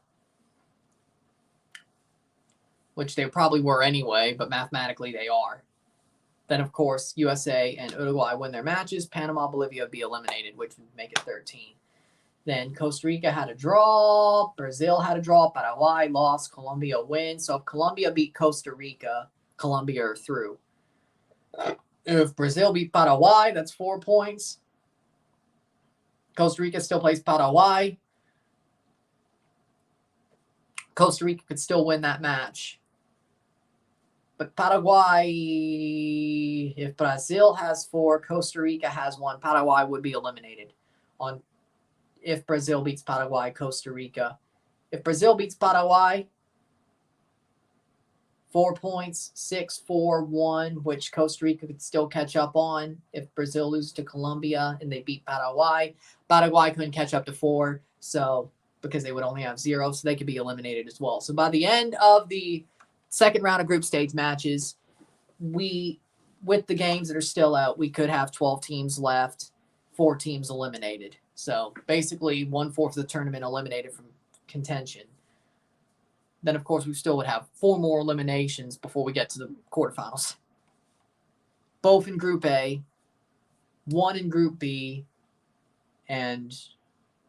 Which they probably were anyway, but mathematically they are. Then, of course, USA and Uruguay win their matches. Panama, Bolivia would be eliminated, which would make it 13. Then Costa Rica had a draw. Brazil had a draw. Paraguay lost. Colombia wins. So if Colombia beat Costa Rica, Colombia are through. If Brazil beat Paraguay, that's 4 points. Costa Rica still plays Paraguay. Costa Rica could still win that match. But Paraguay, if Brazil has 4, Costa Rica has 1, Paraguay would be eliminated. If Brazil beats Paraguay, Costa Rica. If Brazil beats Paraguay, 4 points, 6-4-1, which Costa Rica could still catch up on. If Brazil loses to Colombia and they beat Paraguay, Paraguay couldn't catch up to 4, so because they would only have 0, so they could be eliminated as well. So by the end of the second round of group stage matches, with the games that are still out, we could have 12 teams left, 4 teams eliminated. So basically 1/4 of the tournament eliminated from contention. Then, of course, we still would have 4 more eliminations before we get to the quarterfinals. Both in Group A, 1 in Group B, and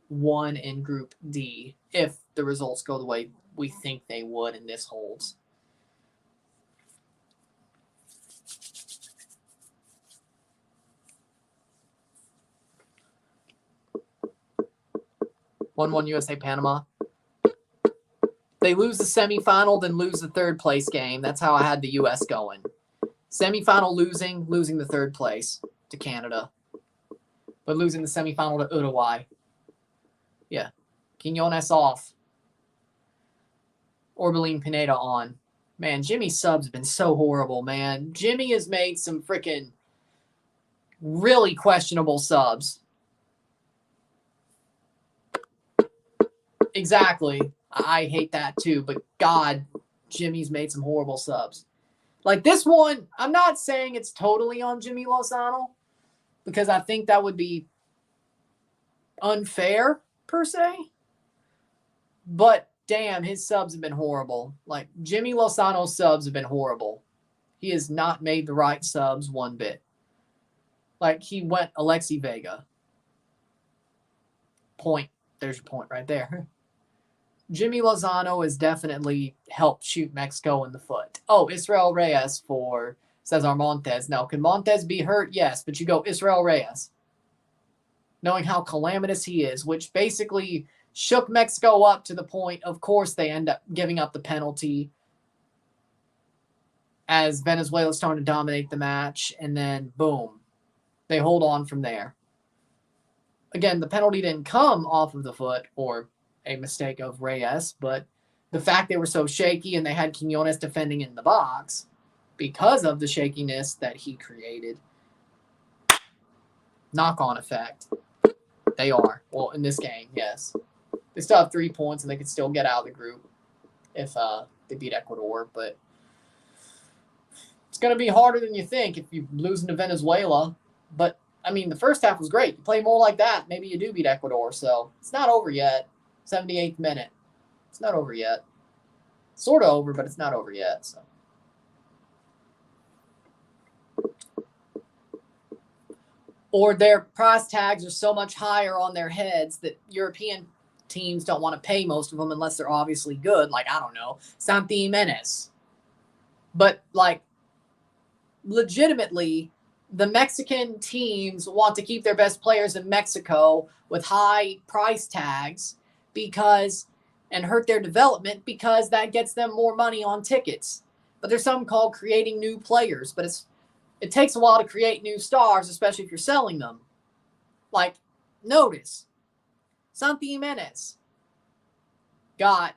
1 in Group D, if the results go the way we think they would and this holds. 1-1 USA Panama. They lose the semifinal, then lose the third place game. That's how I had the U.S. going. Semifinal losing the third place to Canada, but losing the semifinal to Uruguay. Yeah. Quiñones off. Orbelín Pineda on. Man, Jimmy's subs have been so horrible, man. Jimmy has made some freaking really questionable subs. Exactly. I hate that too, but God, Jimmy's made some horrible subs. Like this one, I'm not saying it's totally on Jimmy Lozano because I think that would be unfair per se. But damn, his subs have been horrible. Like Jimmy Lozano's subs have been horrible. He has not made the right subs one bit. Like he went Alexi Vega. Point. There's your point right there. Jimmy Lozano has definitely helped shoot Mexico in the foot. Oh, Israel Reyes for Cesar Montes. Now, can Montes be hurt? Yes, but you go Israel Reyes. Knowing how calamitous he is, which basically shook Mexico up to the point, of course, they end up giving up the penalty as Venezuela started to dominate the match, and then boom, they hold on from there. Again, the penalty didn't come off of the foot or a mistake of Reyes, but the fact they were so shaky and they had Quiñones defending in the box because of the shakiness that he created. Knock-on effect. They are. Well, in this game, yes. They still have 3 points and they could still get out of the group if they beat Ecuador, but it's going to be harder than you think if you're losing to Venezuela. But, I mean, the first half was great. You play more like that, maybe you do beat Ecuador, so it's not over yet. 78th minute. It's not over yet. Sort of over, but it's not over yet. So, or their price tags are so much higher on their heads that European teams don't want to pay most of them unless they're obviously good. Like, I don't know, Santi Jimenez. But, like, legitimately, the Mexican teams want to keep their best players in Mexico with high price tags because and hurt their development because that gets them more money on tickets. But there's something called creating new players, but it takes a while to create new stars, especially if you're selling them. Like, notice, Santi Jimenez got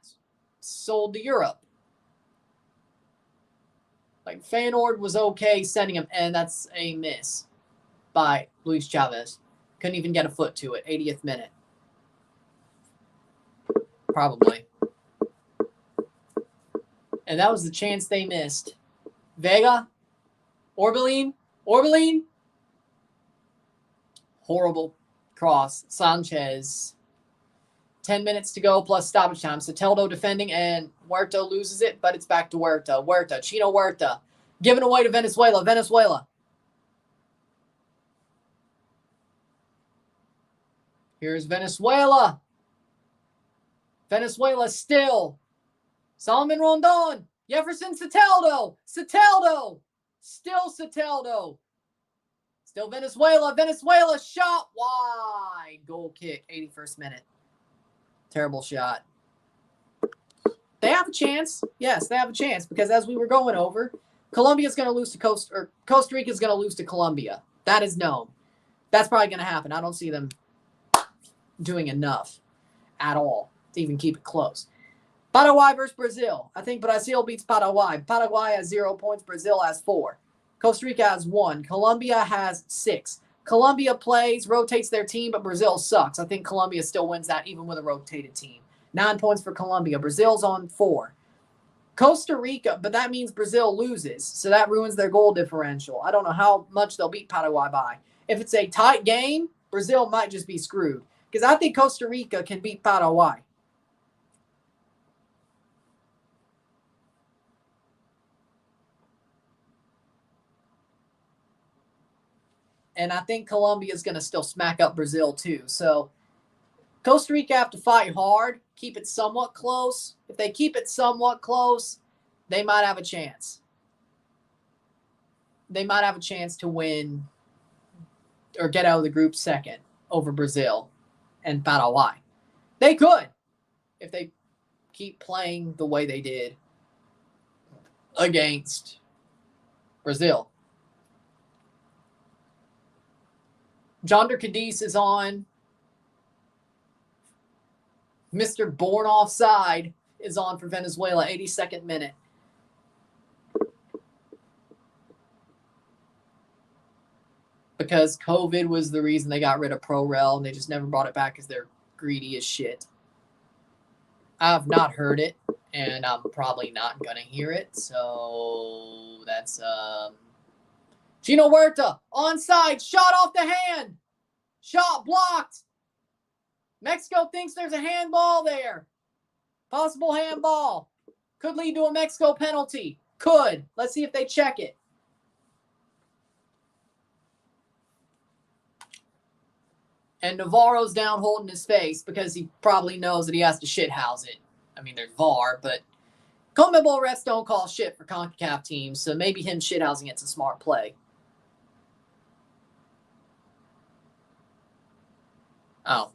sold to Europe. Like, Feyenoord was okay sending him, and that's a miss by Luis Chavez. Couldn't even get a foot to it, 80th minute. Probably. And that was the chance they missed. Vega, Orbelín, horrible cross. Sanchez, 10 minutes to go plus stoppage time. Soteldo defending, and Huerta loses it, but it's back to Huerta. Chino Huerta, giving away to Venezuela. Here's Venezuela. Venezuela still. Solomon Rondon. Jefferson Soteldo. Still Soteldo. Still Venezuela. Venezuela shot wide. Goal kick, 81st minute. Terrible shot. They have a chance. Yes, they have a chance because as we were going over, Colombia's going to lose to Costa Rica's going to lose to Colombia. That is known. That's probably going to happen. I don't see them doing enough at all to even keep it close. Paraguay versus Brazil. I think Brazil beats Paraguay. Paraguay has 0 points. Brazil has 4. Costa Rica has 1. Colombia has 6. Colombia plays, rotates their team, but Brazil sucks. I think Colombia still wins that even with a rotated team. 9 points for Colombia. Brazil's on 4. Costa Rica, but that means Brazil loses, so that ruins their goal differential. I don't know how much they'll beat Paraguay by. If it's a tight game, Brazil might just be screwed because I think Costa Rica can beat Paraguay. And I think Colombia is going to still smack up Brazil too. So Costa Rica have to fight hard, keep it somewhat close. If they keep it somewhat close, they might have a chance. They might have a chance to win or get out of the group second over Brazil and Paraguay. They could if they keep playing the way they did against Brazil. Jonder Cadiz is on. Mr. Born Offside is on for Venezuela, 82nd minute. Because COVID was the reason they got rid of ProRel and they just never brought it back because they're greedy as shit. I've not heard it, and I'm probably not going to hear it. So that's Gino Huerta, onside, shot off the hand. Shot blocked. Mexico thinks there's a handball there. Possible handball. Could lead to a Mexico penalty. Could. Let's see if they check it. And Navarro's down holding his face because he probably knows that he has to shithouse it. I mean, there's VAR, but CONMEBOL refs don't call shit for CONCACAF teams, so maybe him shithousing it's a smart play. Oh,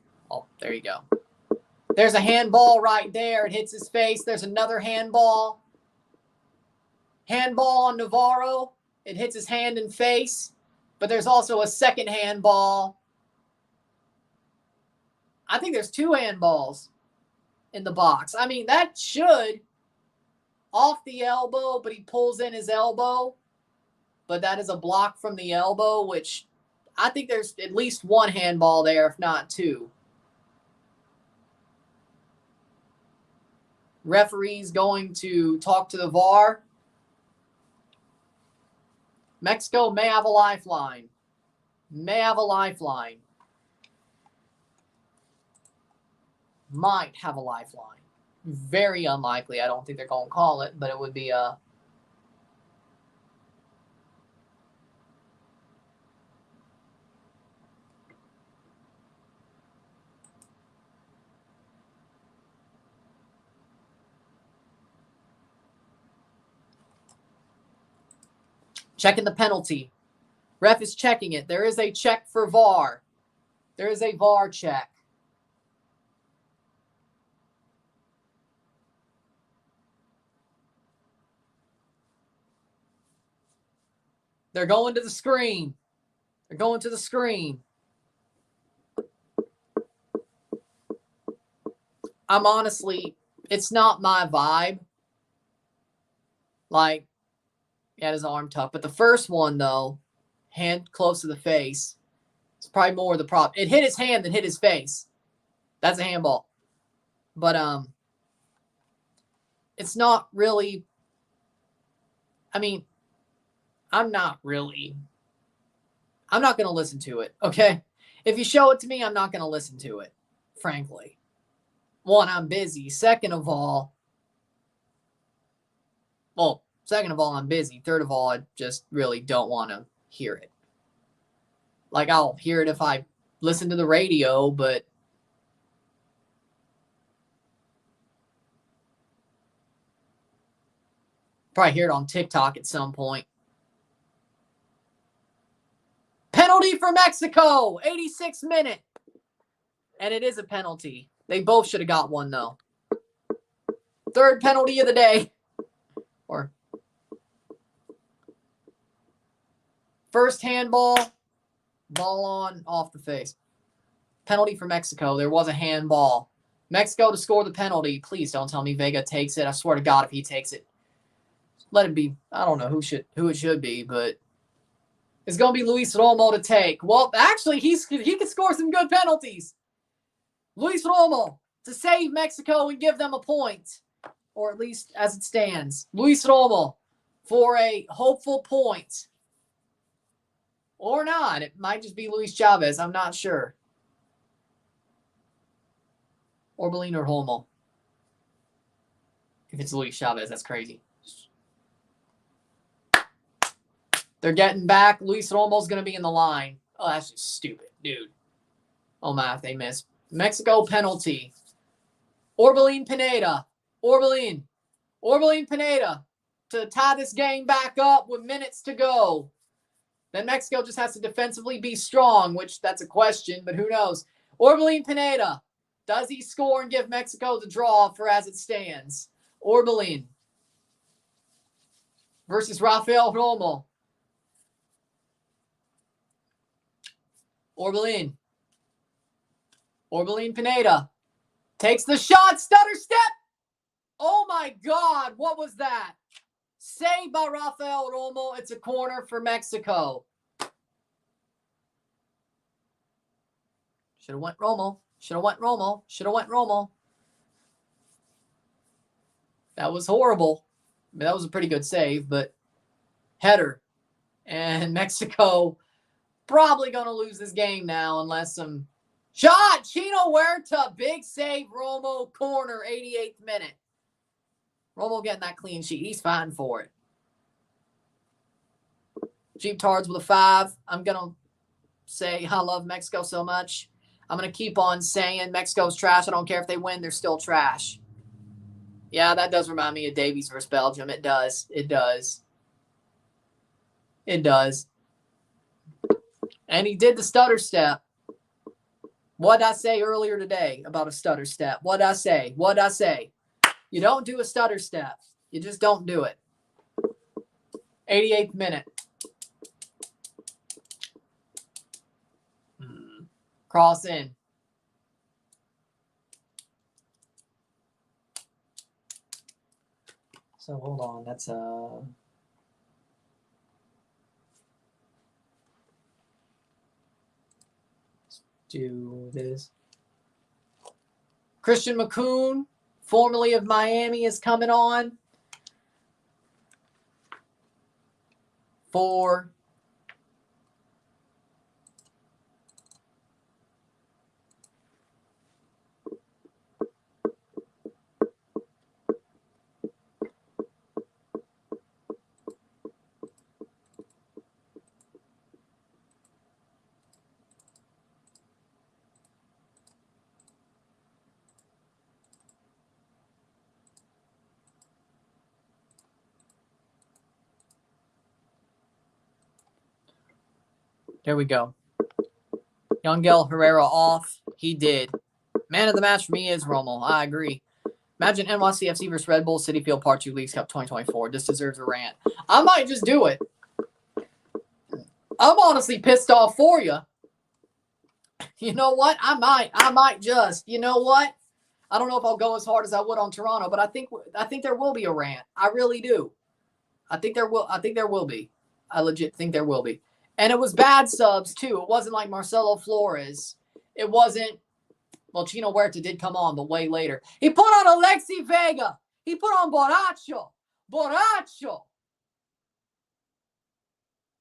there you go. There's a handball right there. It hits his face. There's another handball. Handball on Navarro. It hits his hand and face. But there's also a second handball. I think there's 2 handballs in the box. I mean, that should off the elbow, but he pulls in his elbow. But that is a block from the elbow, which I think there's at least 1 handball there, if not 2. Referee's going to talk to the VAR. Mexico may have a lifeline. May have a lifeline. Might have a lifeline. Very unlikely. I don't think they're going to call it, but it would be a... Checking the penalty. Ref is checking it. There is a check for VAR. There is a VAR check. They're going to the screen. They're going to the screen. I'm honestly, it's not my vibe. Like, he had his arm tucked. But the first one, though, hand close to the face, it's probably more the problem. It hit his hand than hit his face. That's a handball. But it's not really, I mean, I'm not going to listen to it, okay? If you show it to me, I'm not going to listen to it, frankly. One, I'm busy. Second of all, I'm busy. Third of all, I just really don't want to hear it. Like, I'll hear it if I listen to the radio, but probably hear it on TikTok at some point. Penalty for Mexico, 86th minute. And it is a penalty. They both should have got one, though. Third penalty of the day. Or first handball, ball on, off the face. Penalty for Mexico. There was a handball. Mexico to score the penalty. Please don't tell me Vega takes it. I swear to God, if he takes it, let it be. I don't know who it should be, but it's going to be Luis Romo to take. Well, actually, he can score some good penalties. Luis Romo to save Mexico and give them a point, or at least as it stands. Luis Romo for a hopeful point. Or not. It might just be Luis Chavez. I'm not sure. Orbelin or Romo. If it's Luis Chavez, that's crazy. They're getting back. Luis Romo's going to be in the line. Oh, that's just stupid, dude. Oh, my, if they miss. Mexico penalty. Orbelin Pineda. Orbelin Pineda to tie this game back up with minutes to go. Then Mexico just has to defensively be strong, which that's a question, but who knows. Orbelin Pineda Does he score and give Mexico the draw for as it stands? Orbelin versus Rafael Romo. Orbelin. Orbelin Pineda takes the shot. Stutter step. Oh, my God. What was that? Saved by Rafael Romo. It's a corner for Mexico. Should have went Romo. Should have went Romo. Should have went Romo. That was horrible. I mean, that was a pretty good save, but header. And Mexico probably going to lose this game now unless some shot. Chino Huerta, big save, Romo, corner, 88th minute. Romo getting that clean sheet. He's fighting for it. Sheeptards with a 5. I'm going to say I love Mexico so much. I'm going to keep on saying Mexico's trash. I don't care if they win. They're still trash. Yeah, that does remind me of Davies versus Belgium. It does. It does. It does. And he did the stutter step. What did I say earlier today about a stutter step? What did I say? What did I say? You don't do a stutter step. You just don't do it. 88th minute. Cross in. So hold on. That's let's do this. Christian McCoon, formerly of Miami, is coming on for there we go. Yangel Herrera off. He did. Man of the match for me is Romo. I agree. Imagine NYCFC versus Red Bull City Field Part 2 Leagues Cup 2024. This deserves a rant. I might just do it. I'm honestly pissed off for you. You know what? I might just. You know what? I don't know if I'll go as hard as I would on Toronto, but I think there will be a rant. I really do. I think there will be. I legit think there will be. And it was bad subs, too. It wasn't like Marcelo Flores. It wasn't. Well, Chino Huerta did come on, but way later. He put on Alexi Vega. He put on Borracho. Borracho.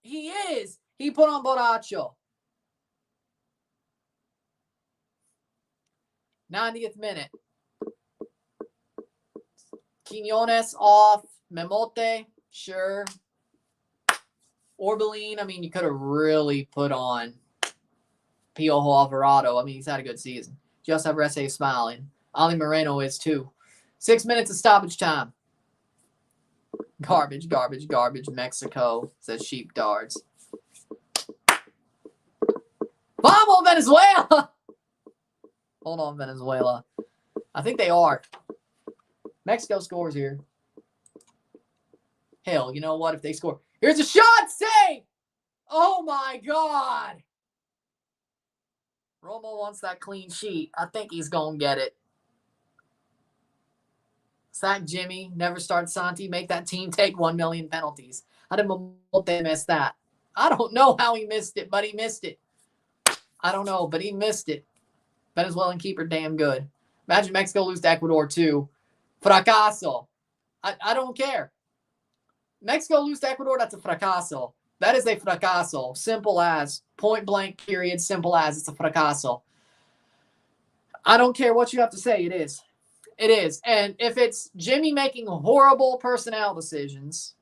He is. He put on Borracho. 90th minute. Quiñones off. Memote. Sure. Orbelin, I mean, you could have really put on Piojo Alvarado. I mean, he's had a good season. Joseph Resse is smiling. Ali Moreno is too. 6 minutes of stoppage time. Garbage, garbage, garbage. Mexico, says sheeptards. Vamos, Venezuela! Hold on, Venezuela. I think they are. Mexico scores here. Hell, you know what? If they score. Here's a shot! Save! Oh, my God. Romo wants that clean sheet. I think he's going to get it. Sack Jimmy. Never start Santi. Make that team take 1 million penalties. How did Momote miss that? I don't know how he missed it, but he missed it. I don't know, but he missed it. Venezuelan keeper damn good. Imagine Mexico lose to Ecuador too. Fracaso. I don't care. Mexico lose to Ecuador, that's a fracaso. That is a fracaso. Simple as. Point blank, period. Simple as. It's a fracaso. I don't care what you have to say. It is. It is. And if it's Jimmy making horrible personnel decisions,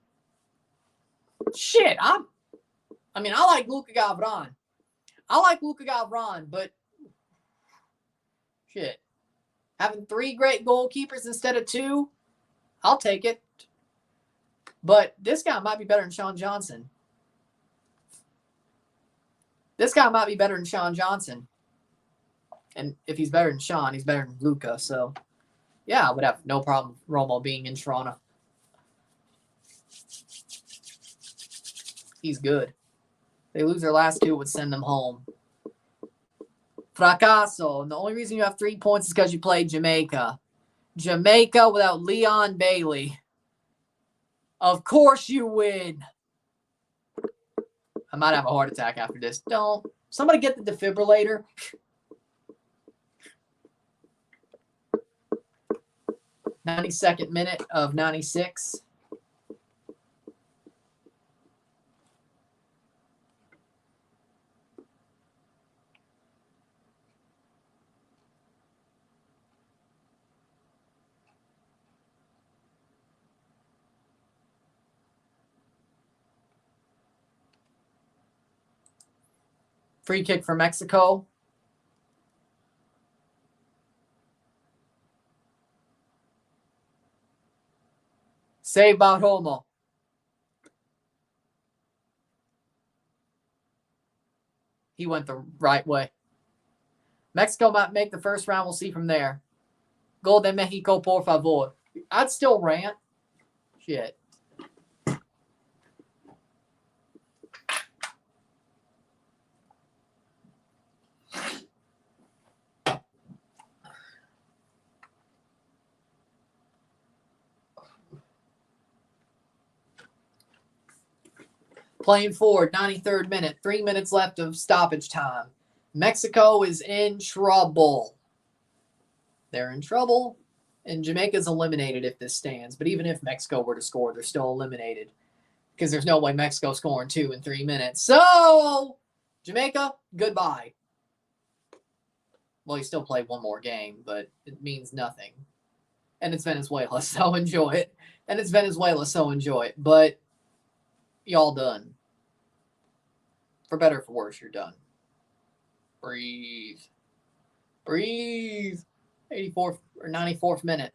shit, I like Luka Gavran. But shit. Having 3 great goalkeepers instead of 2, I'll take it. But this guy might be better than Sean Johnson. And if he's better than Sean, he's better than Luca. So, yeah, I would have no problem with Romo being in Toronto. He's good. If they lose their last 2, it would send them home. Fracaso. And the only reason you have 3 points is because you played Jamaica. Jamaica without Leon Bailey. Of course you win. I might have a heart attack after this. Don't. Somebody get the defibrillator. (92nd minute of 96. Free kick for Mexico. Save by Romo. He went the right way. Mexico might make the first round. We'll see from there. Gol de Mexico, por favor. I'd still rant. Shit. Playing forward, 93rd minute. 3 minutes left of stoppage time. Mexico is in trouble. They're in trouble. And Jamaica's eliminated if this stands. But even if Mexico were to score, they're still eliminated. Because there's no way Mexico's scoring 2 in 3 minutes. So, Jamaica, goodbye. Well, you still play one more game, but it means nothing. And it's Venezuela, so enjoy it. And it's Venezuela, so enjoy it. But y'all done. For better or for worse, you're done. Breathe. Breathe. 84th or 94th minute.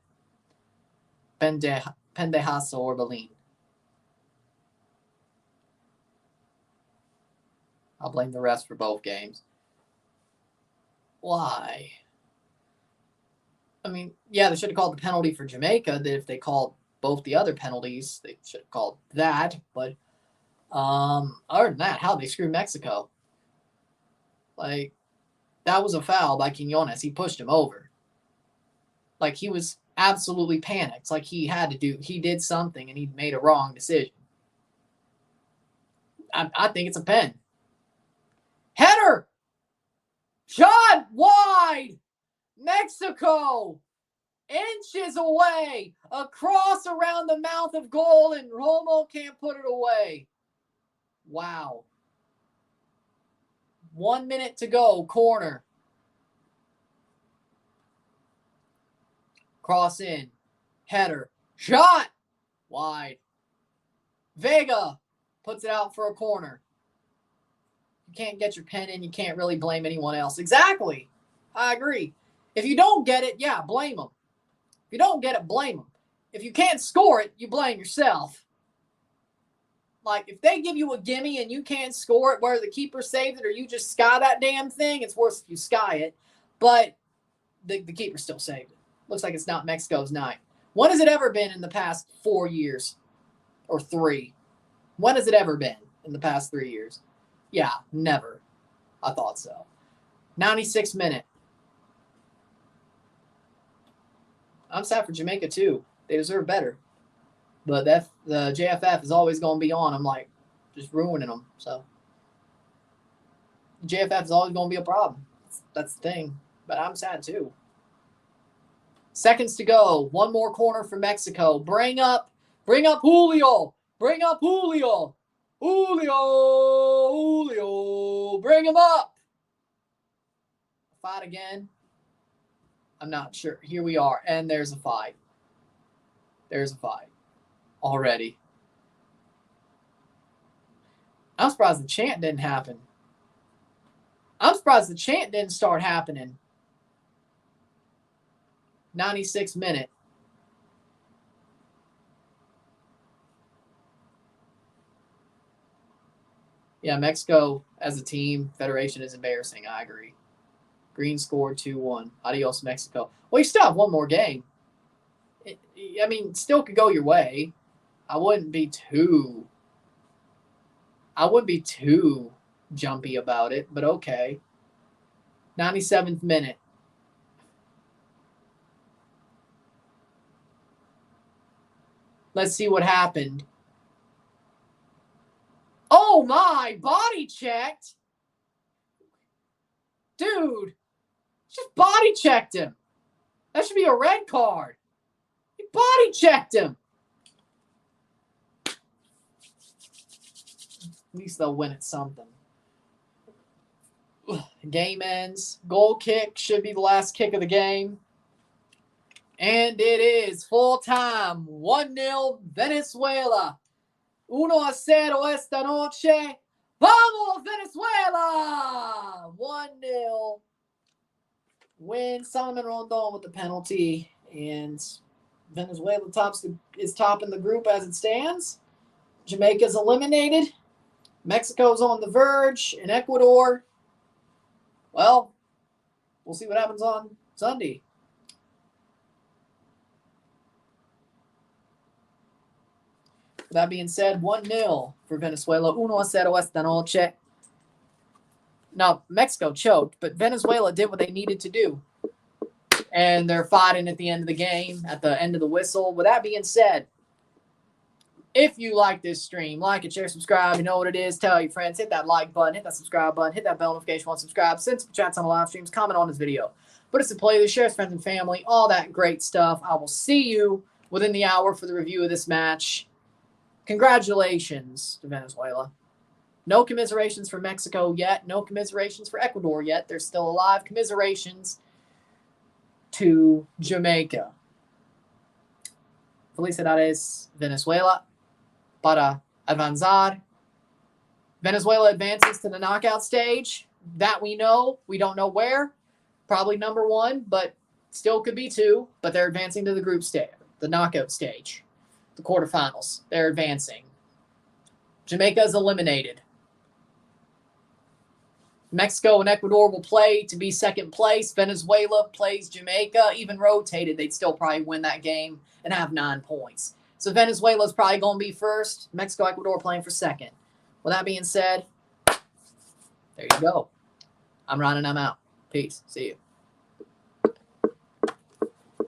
Pendejazo Orbelín. I'll blame the refs for both games. Why? I mean, yeah, they should have called the penalty for Jamaica. That if they called both the other penalties, they should have called that. But other than that, how did they screw Mexico? Like, that was a foul by Quiñones. He pushed him over. Like, he was absolutely panicked. Like, he did something and he made a wrong decision. I think it's a pen. Header! Shot wide! Mexico! Inches away! Across around the mouth of goal, and Romo can't put it away. Wow. 1 minute to go. Corner. Cross in. Header. Shot! Wide. Vega puts it out for a corner. You can't get your pen in. You can't really blame anyone else. Exactly. I agree. If you don't get it, yeah, blame them. If you don't get it, blame them. If you can't score it, you blame yourself. Like, if they give you a gimme and you can't score it, whether the keeper saved it or you just sky that damn thing, it's worse if you sky it. But the keeper still saved it. Looks like it's not Mexico's night. When has it ever been in the past 4 years? Or 3? When has it ever been in the past 3 years? Yeah, never. I thought so. 96th minute. I'm sad for Jamaica, too. They deserve better. But the JFF is always going to be on. I'm like, just ruining them. So, JFF is always going to be a problem. That's the thing. But I'm sad, too. Seconds to go. One more corner for Mexico. Bring up Julio. Bring up Julio. Julio. Bring him up. Fight again. I'm not sure. Here we are. And there's a fight. There's a fight. Already. I'm surprised the chant didn't happen. I'm surprised the chant didn't start happening. 96th minute. Yeah, Mexico as a team, federation is embarrassing. I agree. Green scored 2-1. Adios, Mexico. Well, you still have one more game. I mean, still could go your way. I wouldn't be too jumpy about it, but okay. 97th minute. Let's see what happened. Oh my, body checked. Dude, just body checked him. That should be a red card. He body checked him. At least they'll win at something. Game ends. Goal kick should be the last kick of the game. And it is full time. 1-0 Venezuela. 1-0 esta noche. Vamos, Venezuela! 1-0 win. Solomon Rondon with the penalty. And Venezuela is top in the group as it stands. Jamaica's eliminated. Mexico's on the verge. And Ecuador, well, we'll see what happens on Sunday. That being said, 1-0 for Venezuela. 1-0 esta noche. Now, Mexico choked, but Venezuela did what they needed to do. And they're fighting at the end of the game, at the end of the whistle. With that being said, if you like this stream, like it, share, subscribe. You know what it is. Tell your friends. Hit that like button. Hit that subscribe button. Hit that bell notification once subscribe. Send some chats on the live streams. Comment on this video. Put us in playlist. Share with friends and family. All that great stuff. I will see you within the hour for the review of this match. Congratulations to Venezuela. No commiserations for Mexico yet. No commiserations for Ecuador yet. They're still alive. Commiserations to Jamaica. Felicidades, Venezuela, para avanzar. Venezuela advances to the knockout stage. That we know. We don't know where. Probably number 1, but still could be 2. But they're advancing to the group stage, the knockout stage. The quarterfinals. They're advancing. Jamaica is eliminated. Mexico and Ecuador will play to be second place. Venezuela plays Jamaica. Even rotated, they'd still probably win that game and have 9 points. So Venezuela's probably going to be first. Mexico, Ecuador playing for second. With that being said, there you go. I'm Ron and I'm out. Peace. See you.